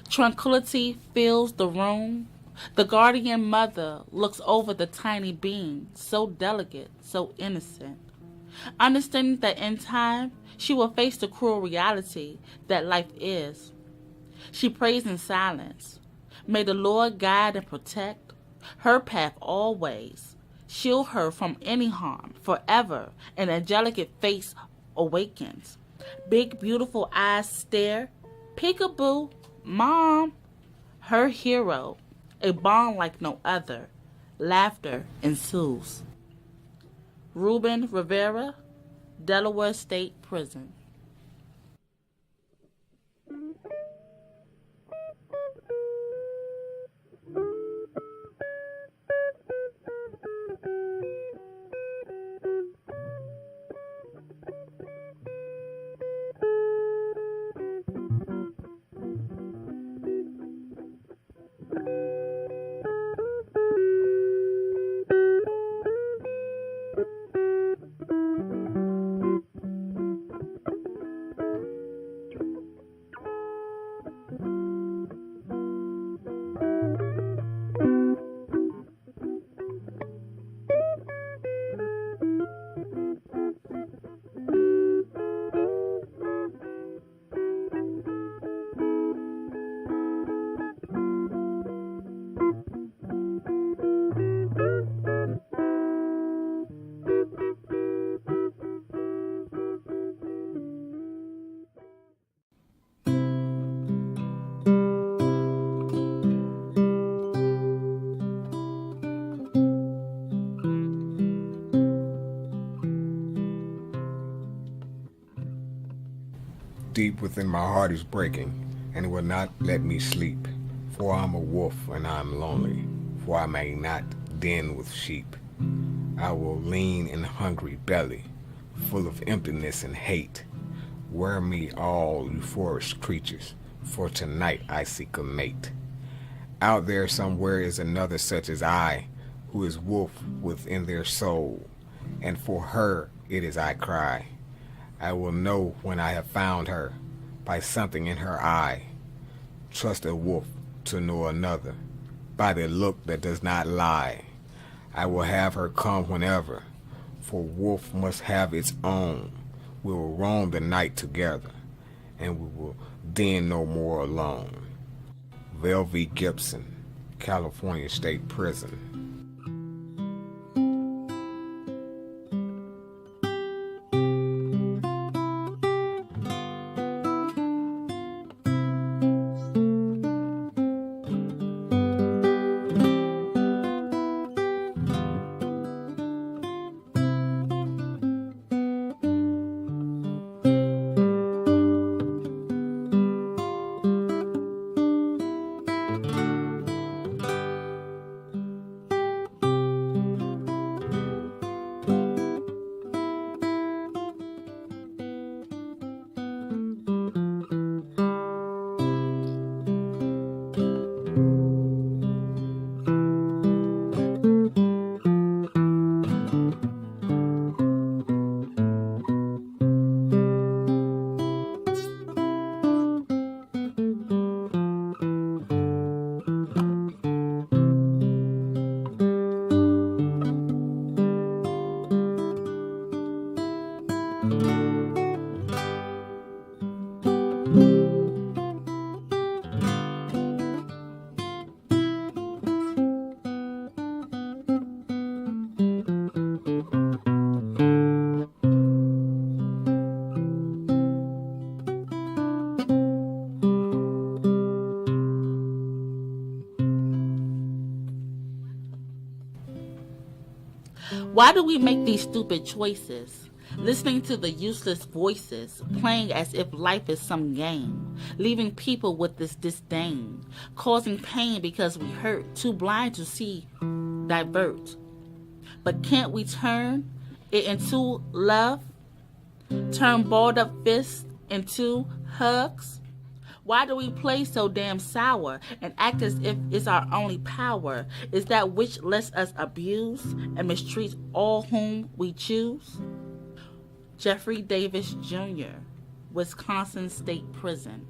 Tranquility fills the room. The guardian mother looks over the tiny being, so delicate, so innocent, understanding that in time she will face the cruel reality that life is. She prays in silence. May the Lord guide and protect her path always, shield her from any harm forever. An angelic face awakens. Big beautiful eyes stare. Peekaboo, Mom. Her hero, a bond like no other. Laughter ensues. Ruben Rivera, Delaware State Prison. deep within my heart is breaking, and it will not let me sleep. For I'm a wolf, and I am lonely, for I may not den with sheep. I will lean in hungry belly, full of emptiness and hate. Wear me all, you forest creatures, for tonight I seek a mate. Out there somewhere is another such as I, who is wolf within their soul, and for her it is I cry. I will know when I have found her, by something in her eye. Trust a wolf to know another, by the look that does not lie. I will have her come whenever, for wolf must have its own. We will roam the night together, and we will den no more alone. Vel V. Gibson, California State Prison. Why do we make these stupid choices? Listening to the useless voices, playing as if life is some game, leaving people with this disdain, causing pain because we hurt, too blind to see, divert. But can't we turn it into love? Turn balled up fists into hugs? Why do we play so damn sour and act as if it's our only power? Is that which lets us abuse and mistreat all whom we choose? Jeffrey Davis Jr., Wisconsin State Prison.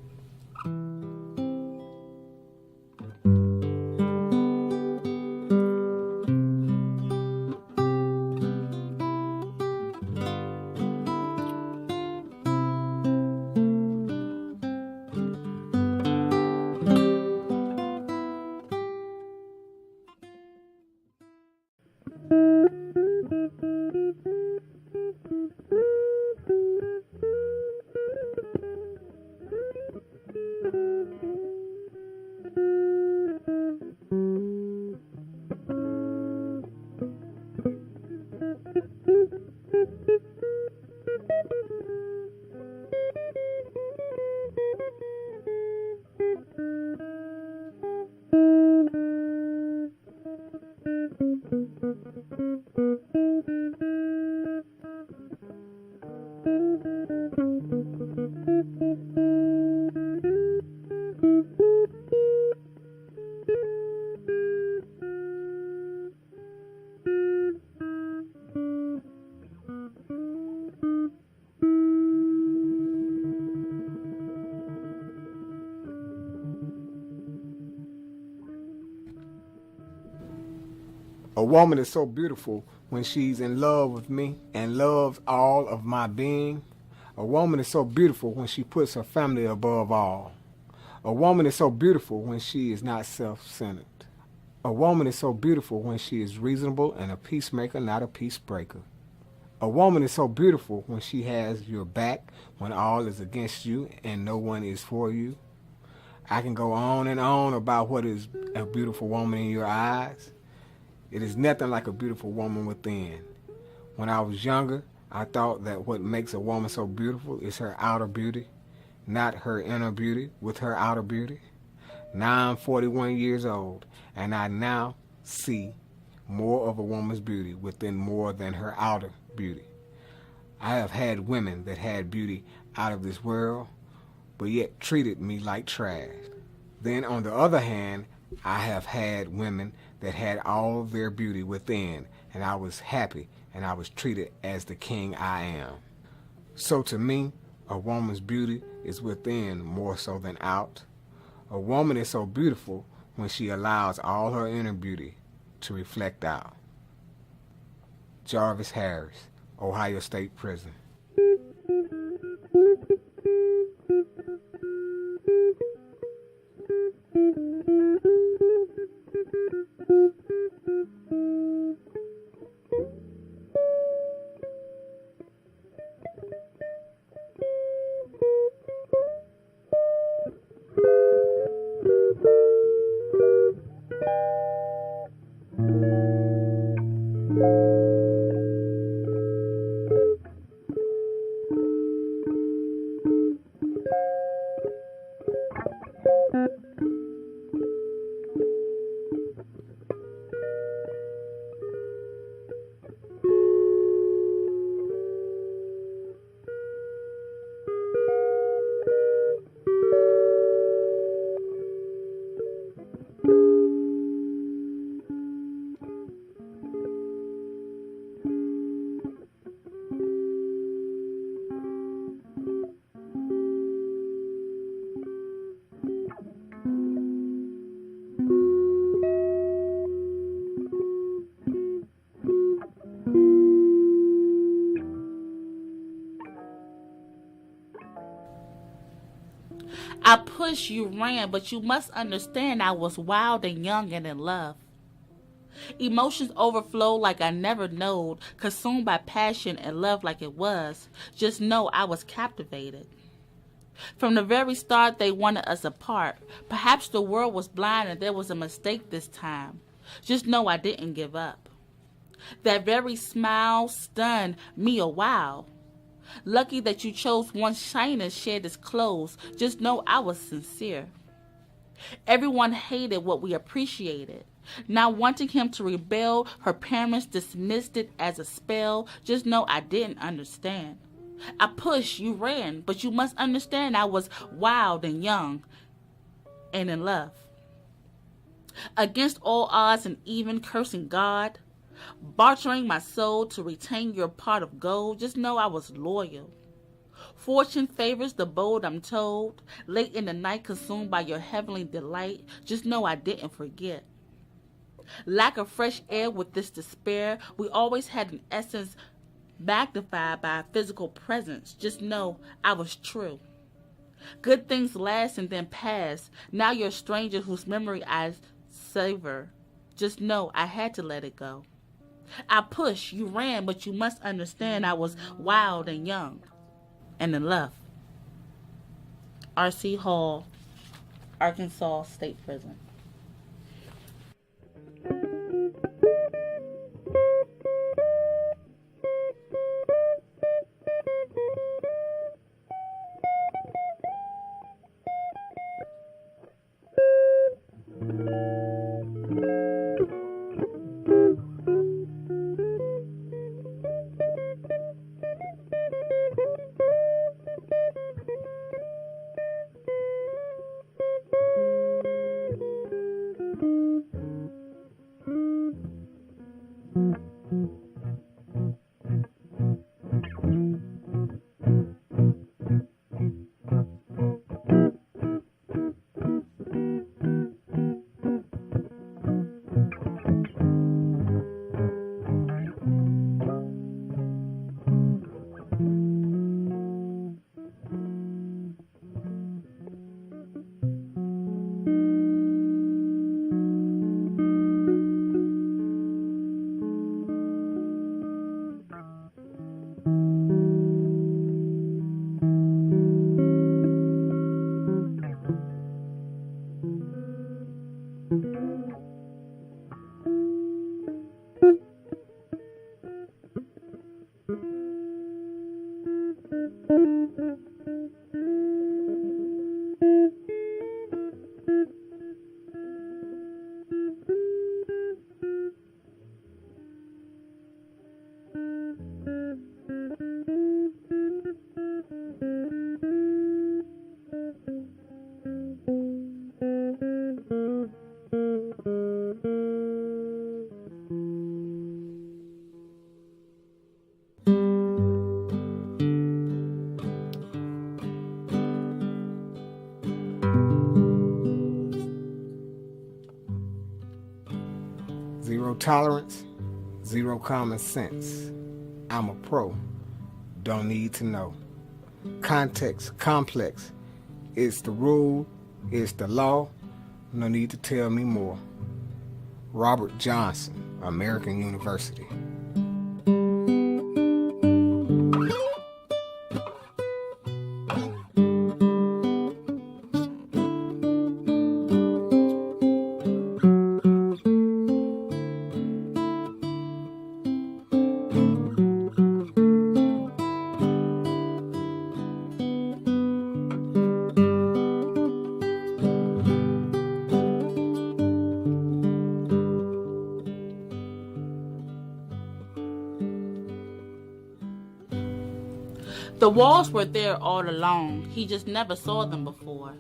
A woman is so beautiful when she's in love with me and loves all of my being. A woman is so beautiful when she puts her family above all. A woman is so beautiful when she is not self-centered. A woman is so beautiful when she is reasonable and a peacemaker, not a peace breaker. A woman is so beautiful when she has your back when all is against you and no one is for you. I can go on and on about what is a beautiful woman in your eyes. It is nothing like a beautiful woman within. When I was younger, I thought that what makes a woman so beautiful is her outer beauty. not her inner beauty with her outer beauty. Now I'm 41 years old, and I now see more of a woman's beauty within more than her outer beauty. I have had women that had beauty out of this world, but yet treated me like trash. Then on the other hand, I have had women that had all of their beauty within, and I was happy, and I was treated as the king I am. So to me, a woman's beauty is within more so than out. A woman is so beautiful when she allows all her inner beauty to reflect out. Jarvis Harris, Ohio State Prison. I pushed, you ran, but you must understand I was wild and young and in love. Emotions overflow like I never knowed, consumed by passion and love like it was. Just know I was captivated. From the very start, they wanted us apart. Perhaps the world was blind and there was a mistake this time. Just know I didn't give up. That very smile stunned me a while. Lucky that you chose one shiner shared his clothes. Just know I was sincere. Everyone hated what we appreciated. Not wanting him to rebel, her parents dismissed it as a spell. Just know I didn't understand. I pushed, you ran, but you must understand I was wild and young and in love. Against all odds and even cursing God, bartering my soul to retain your pot of gold, just know I was loyal. Fortune favors the bold, I'm told. Late in the night, consumed by your heavenly delight, just know I didn't forget. Lack of fresh air with this despair, we always had an essence magnified by a physical presence. Just know I was true. Good things last and then pass. Now you're a stranger whose memory I savor. Just know I had to let it go. I pushed, you ran, but you must understand I was wild and young and in love. R.C. Hall, Arkansas State Prison. tolerance, zero common sense. I'm a pro, don't need to know. Context, complex. It's the rule, it's the law, no need to tell me more. Robert Johnson, American University. The walls were there all along, he just never saw them before.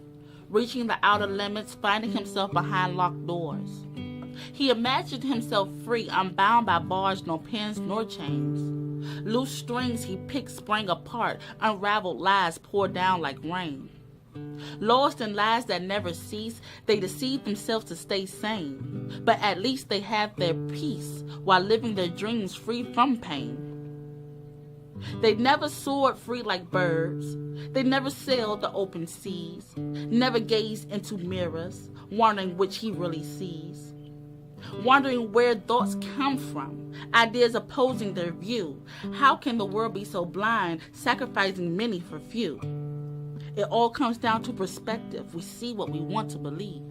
Reaching the outer limits, finding himself behind locked doors. He imagined himself free, unbound by bars, no pins nor chains. Loose strings he picked sprang apart, unraveled lies poured down like rain. Lost in lies that never cease, they deceived themselves to stay sane. But at least they had their peace while living their dreams free from pain. They never soared free like birds. They never sailed the open seas. Never gazed into mirrors, wondering which he really sees. Wondering where thoughts come from, ideas opposing their view. How can the world be so blind, sacrificing many for few? It all comes down to perspective. We see what we want to believe.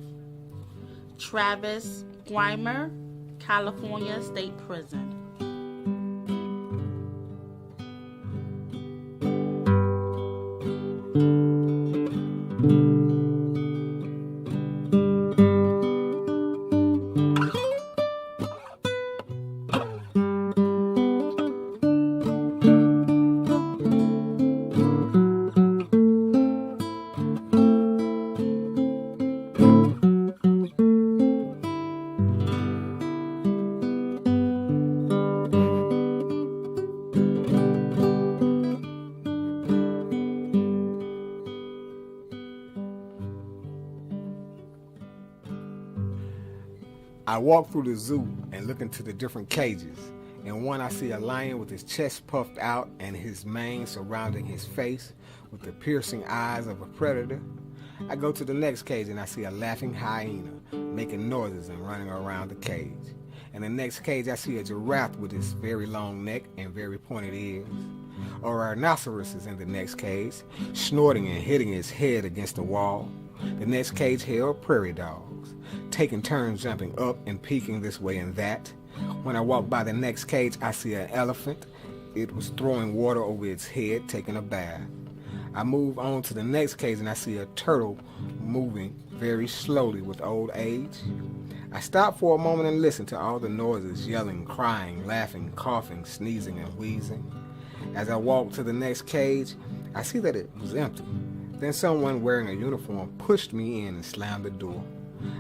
Travis Grimer, California State Prison. I walk through the zoo and look into the different cages. In one I see a lion with his chest puffed out and his mane surrounding his face with the piercing eyes of a predator. I go to the next cage and I see a laughing hyena making noises and running around the cage. In the next cage I see a giraffe with his very long neck and very pointed ears. A rhinoceros is in the next cage, snorting and hitting his head against the wall. The next cage held prairie dogs, taking turns jumping up and peeking this way and that. When I walk by the next cage, I see an elephant. It was throwing water over its head, taking a bath. I move on to the next cage and I see a turtle moving very slowly with old age. I stop for a moment and listen to all the noises, yelling, crying, laughing, coughing, sneezing, and wheezing. As I walk to the next cage, I see that it was empty. Then someone wearing a uniform pushed me in and slammed the door.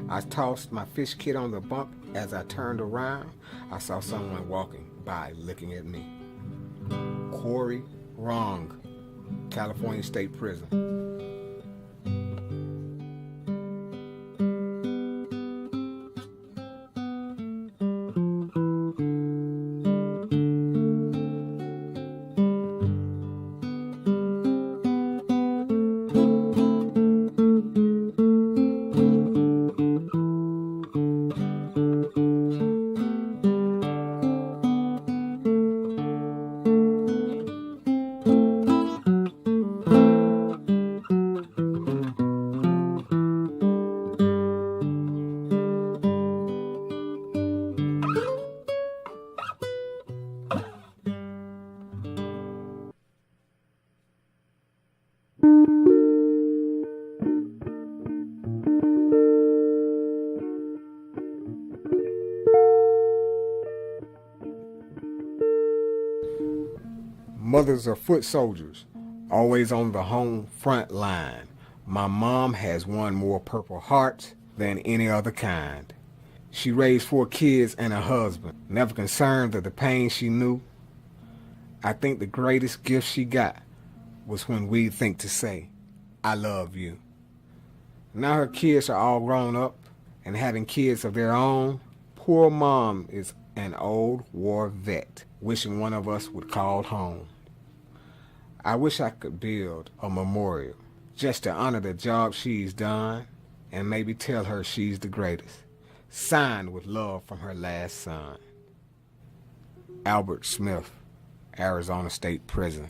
I tossed my fish kit on the bunk. As I turned around, I saw someone walking by looking at me. Corey Wrong, California State Prison. Mothers are foot soldiers, always on the home front line. My mom has won more Purple Hearts than any other kind. She raised 4 kids and a husband, never concerned of the pain she knew. I think the greatest gift she got was when we think to say, I love you. Now her kids are all grown up and having kids of their own. poor mom is an old war vet wishing one of us would call home. I wish I could build a memorial just to honor the job she's done and maybe tell her she's the greatest. Signed with love from her last son. Albert Smith, Arizona State Prison.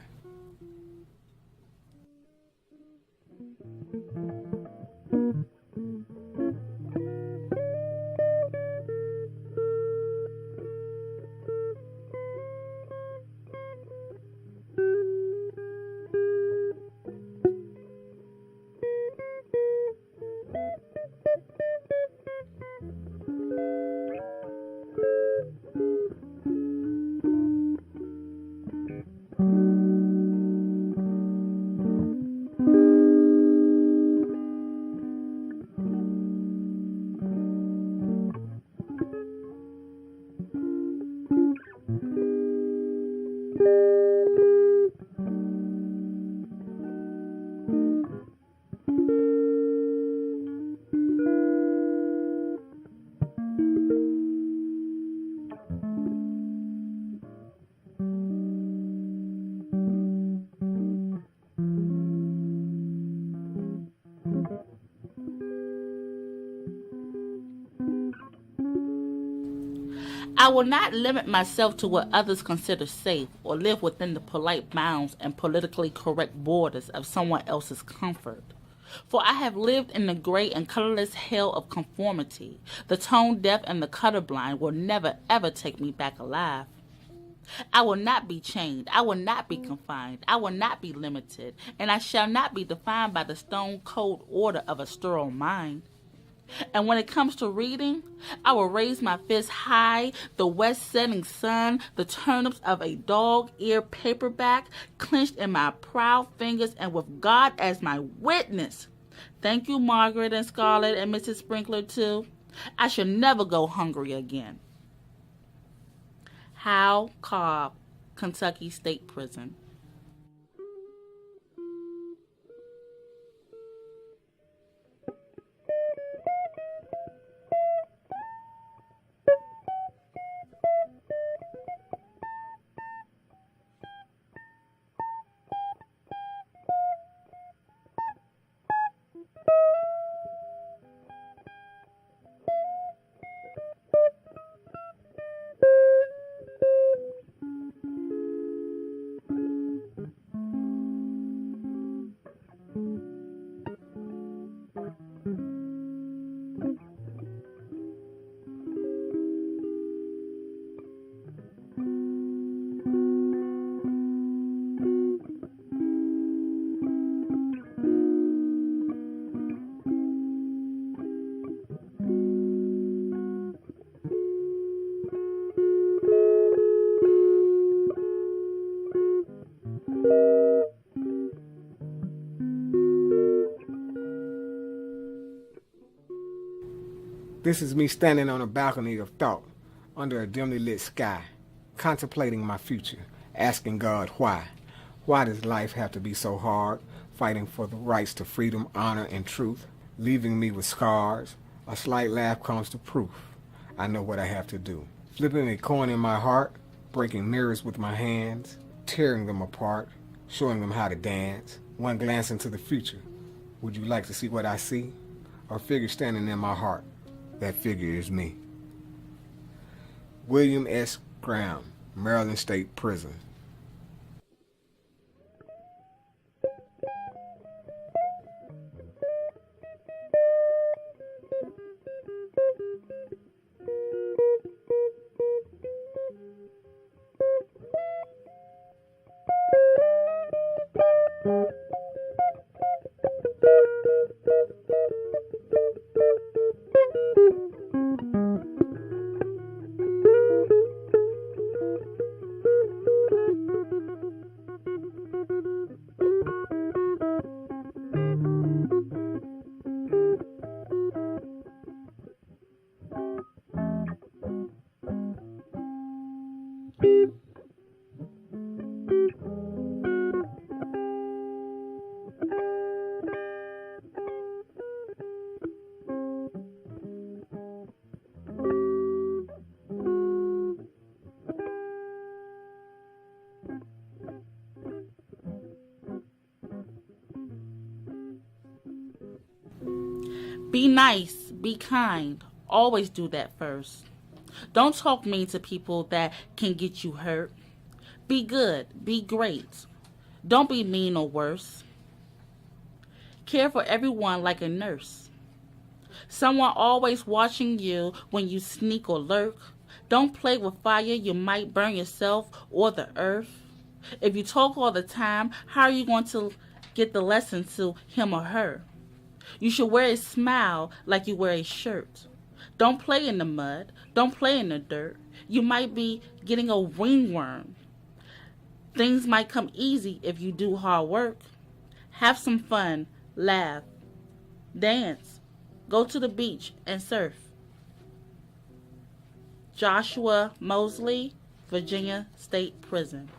I will not limit myself to what others consider safe or live within the polite bounds and politically correct borders of someone else's comfort. For I have lived in the gray and colorless hell of conformity. The tone deaf and the colorblind will never ever take me back alive. I will not be chained. I will not be confined. I will not be limited. And I shall not be defined by the stone cold order of a sterile mind. And when it comes to reading, I will raise my fist high, the west setting sun, the turnips of a dog-eared paperback clenched in my proud fingers and with God as my witness. Thank you, Margaret and Scarlett and Mrs. Sprinkler, too. I shall never go hungry again. Hal Cobb, Kentucky State Prison. This is me standing on a balcony of thought, under a dimly lit sky, contemplating my future, asking God why. Why does life have to be so hard, fighting for the rights to freedom, honor, and truth, leaving me with scars? A slight laugh comes to proof. I know what I have to do. Flipping a coin in my heart, breaking mirrors with my hands, tearing them apart, showing them how to dance. One glance into the future. Would you like to see what I see? A figure standing in my heart. That figure is me. William S. Graham, Maryland State Prison. Be nice, be kind. Always do that first. Don't talk mean to people that can get you hurt. Be good, be great. Don't be mean or worse. Care for everyone like a nurse. Someone always watching you when you sneak or lurk. Don't play with fire, you might burn yourself or the earth. If you talk all the time, how are you going to get the lesson to him or her? You should wear a smile like you wear a shirt. Don't play in the mud. Don't play in the dirt. You might be getting a ringworm. Things might come easy if you do hard work. Have some fun. Laugh. Dance. Go to the beach and surf. Joshua Mosley, Virginia State Prison.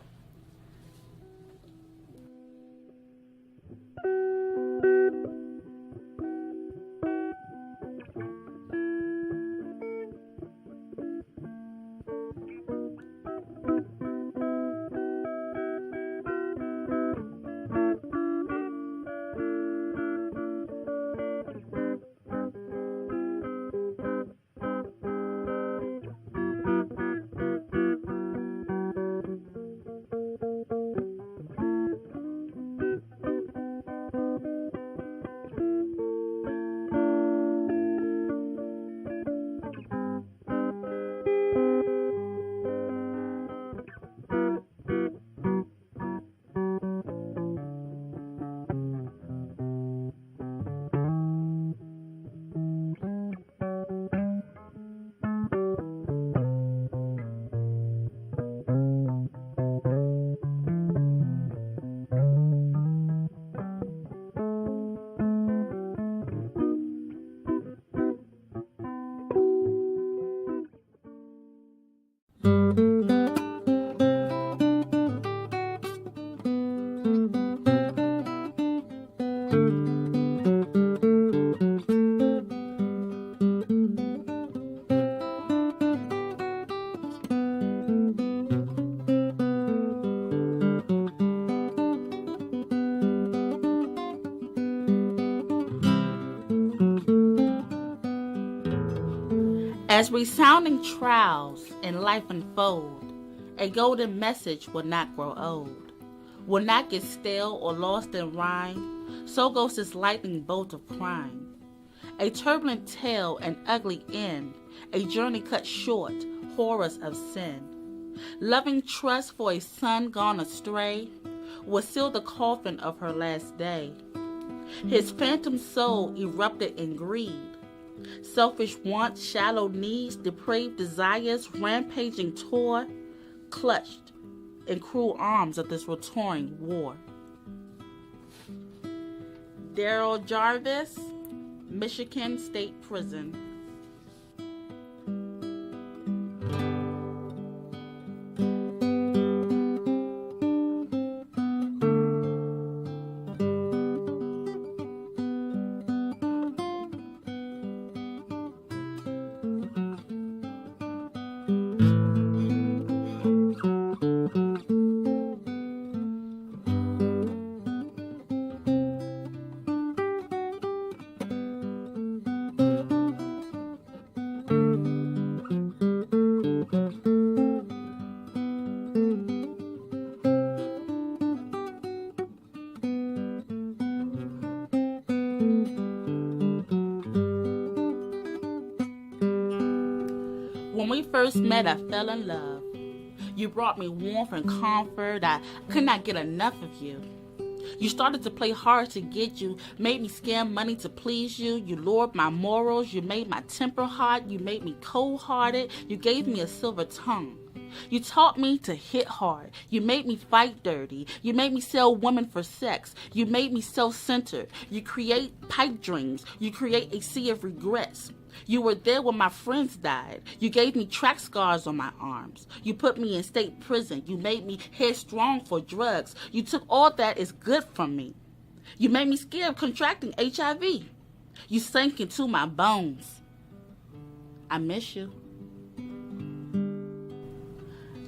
As resounding trials in life unfold, a golden message will not grow old, will not get stale or lost in rhyme. So goes this lightning bolt of crime. A turbulent tale, an ugly end, a journey cut short, horrors of sin. Loving trust for a son gone astray will seal the coffin of her last day. His phantom soul erupted in greed. Selfish wants, shallow needs, depraved desires, rampaging tore, clutched in cruel arms of this roaring war. Daryl Jarvis, Michigan State Prison. When we first met, I fell in love. You brought me warmth and comfort. I could not get enough of you. You started to play hard to get. You made me scam money to please you. You lowered my morals. You made my temper hot. You made me cold-hearted. You gave me a silver tongue. You taught me to hit hard. You made me fight dirty. You made me sell women for sex. You made me self-centered. You create pipe dreams. You create a sea of regrets. You were there when my friends died. You gave me track scars on my arms. You put me in state prison. You made me headstrong for drugs. You took all that is good from me. You made me scared of contracting HIV. You sank into my bones. I miss you.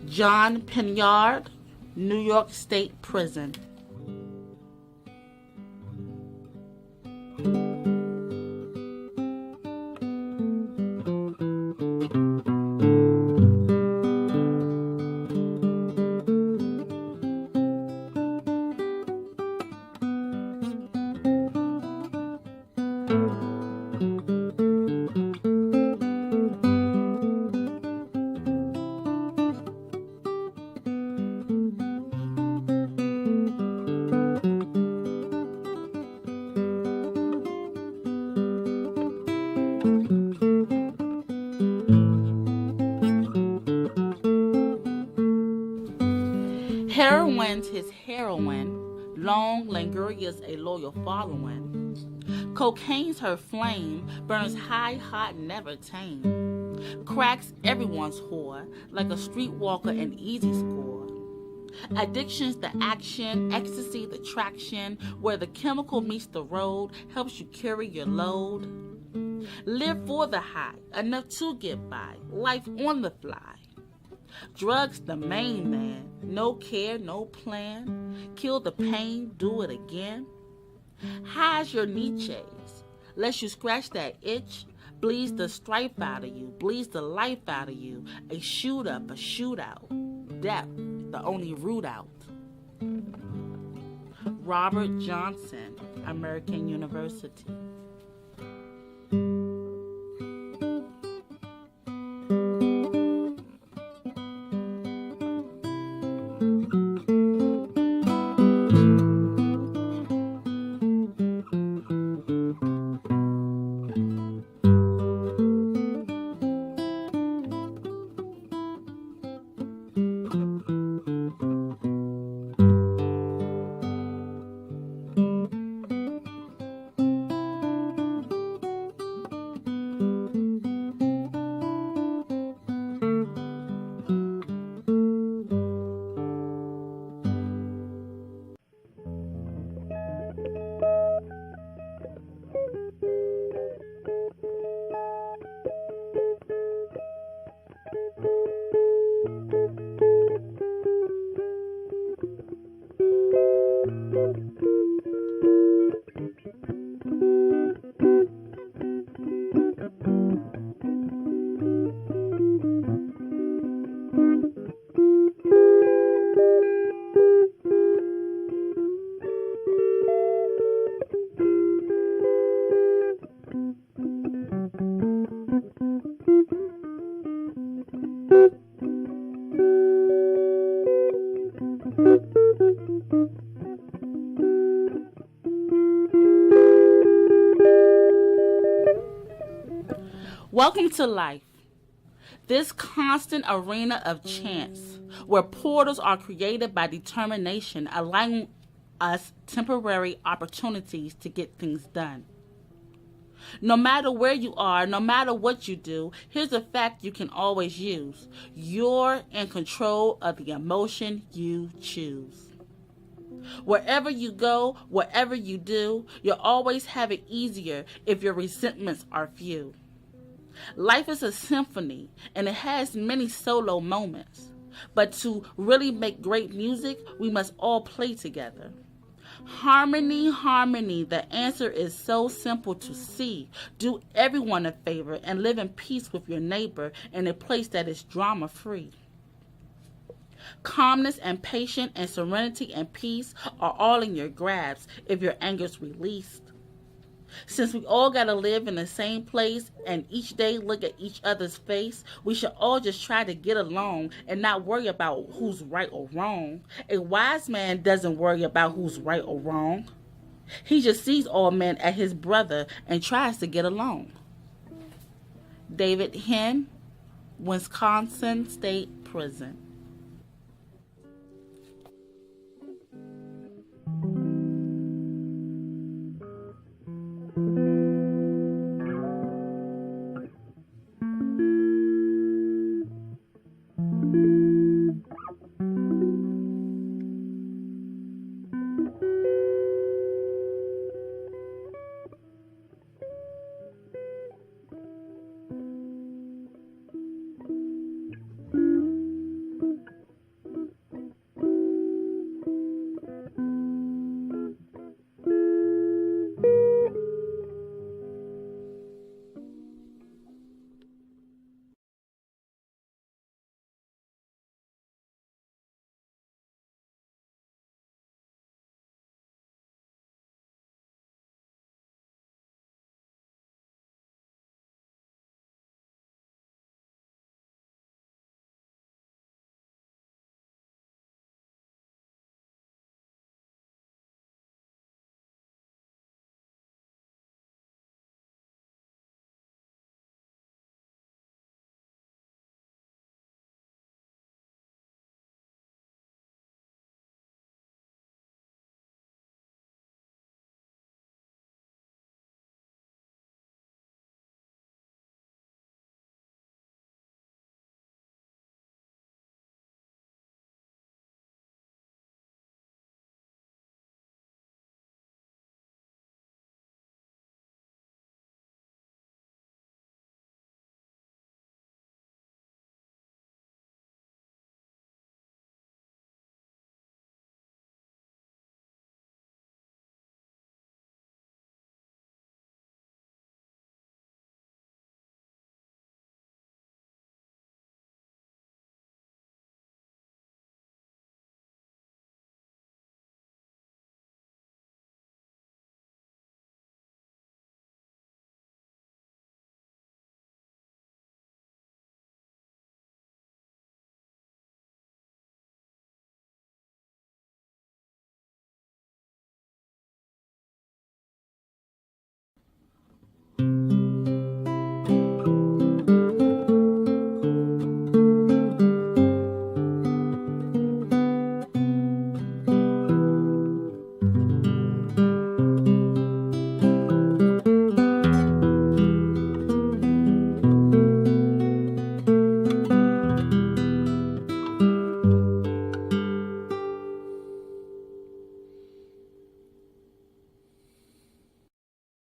John Penyard, New York State Prison. Heroine's his heroine, long, languorous, a loyal following. Cocaine's her flame, burns high, hot, never tame. Cracks everyone's whore, like a streetwalker an easy score. Addiction's the action, ecstasy the traction, where the chemical meets the road, helps you carry your load. Live for the high, enough to get by, life on the fly. Drugs the main man, no care, no plan. Kill the pain, do it again. High's your Nietzsche's, lest you scratch that itch. Bleeds the strife out of you, bleeds the life out of you. A shoot up, a shootout. Death, the only route out. Robert Johnson, American University. Welcome to life, this constant arena of chance, where portals are created by determination, allowing us temporary opportunities to get things done. No matter where you are, no matter what you do, here's a fact you can always use. You're in control of the emotion you choose. Wherever you go, whatever you do, you'll always have it easier if your resentments are few. Life is a symphony, and it has many solo moments. But to really make great music, we must all play together. Harmony, harmony, the answer is so simple to see. Do everyone a favor and live in peace with your neighbor in a place that is drama-free. Calmness and patience and serenity and peace are all in your grasp if your anger's released. Since we all gotta live in the same place and each day look at each other's face, we should all just try to get along and not worry about who's right or wrong. A wise man doesn't worry about who's right or wrong. He just sees all men as his brother and tries to get along. David Henn, Wisconsin State Prison.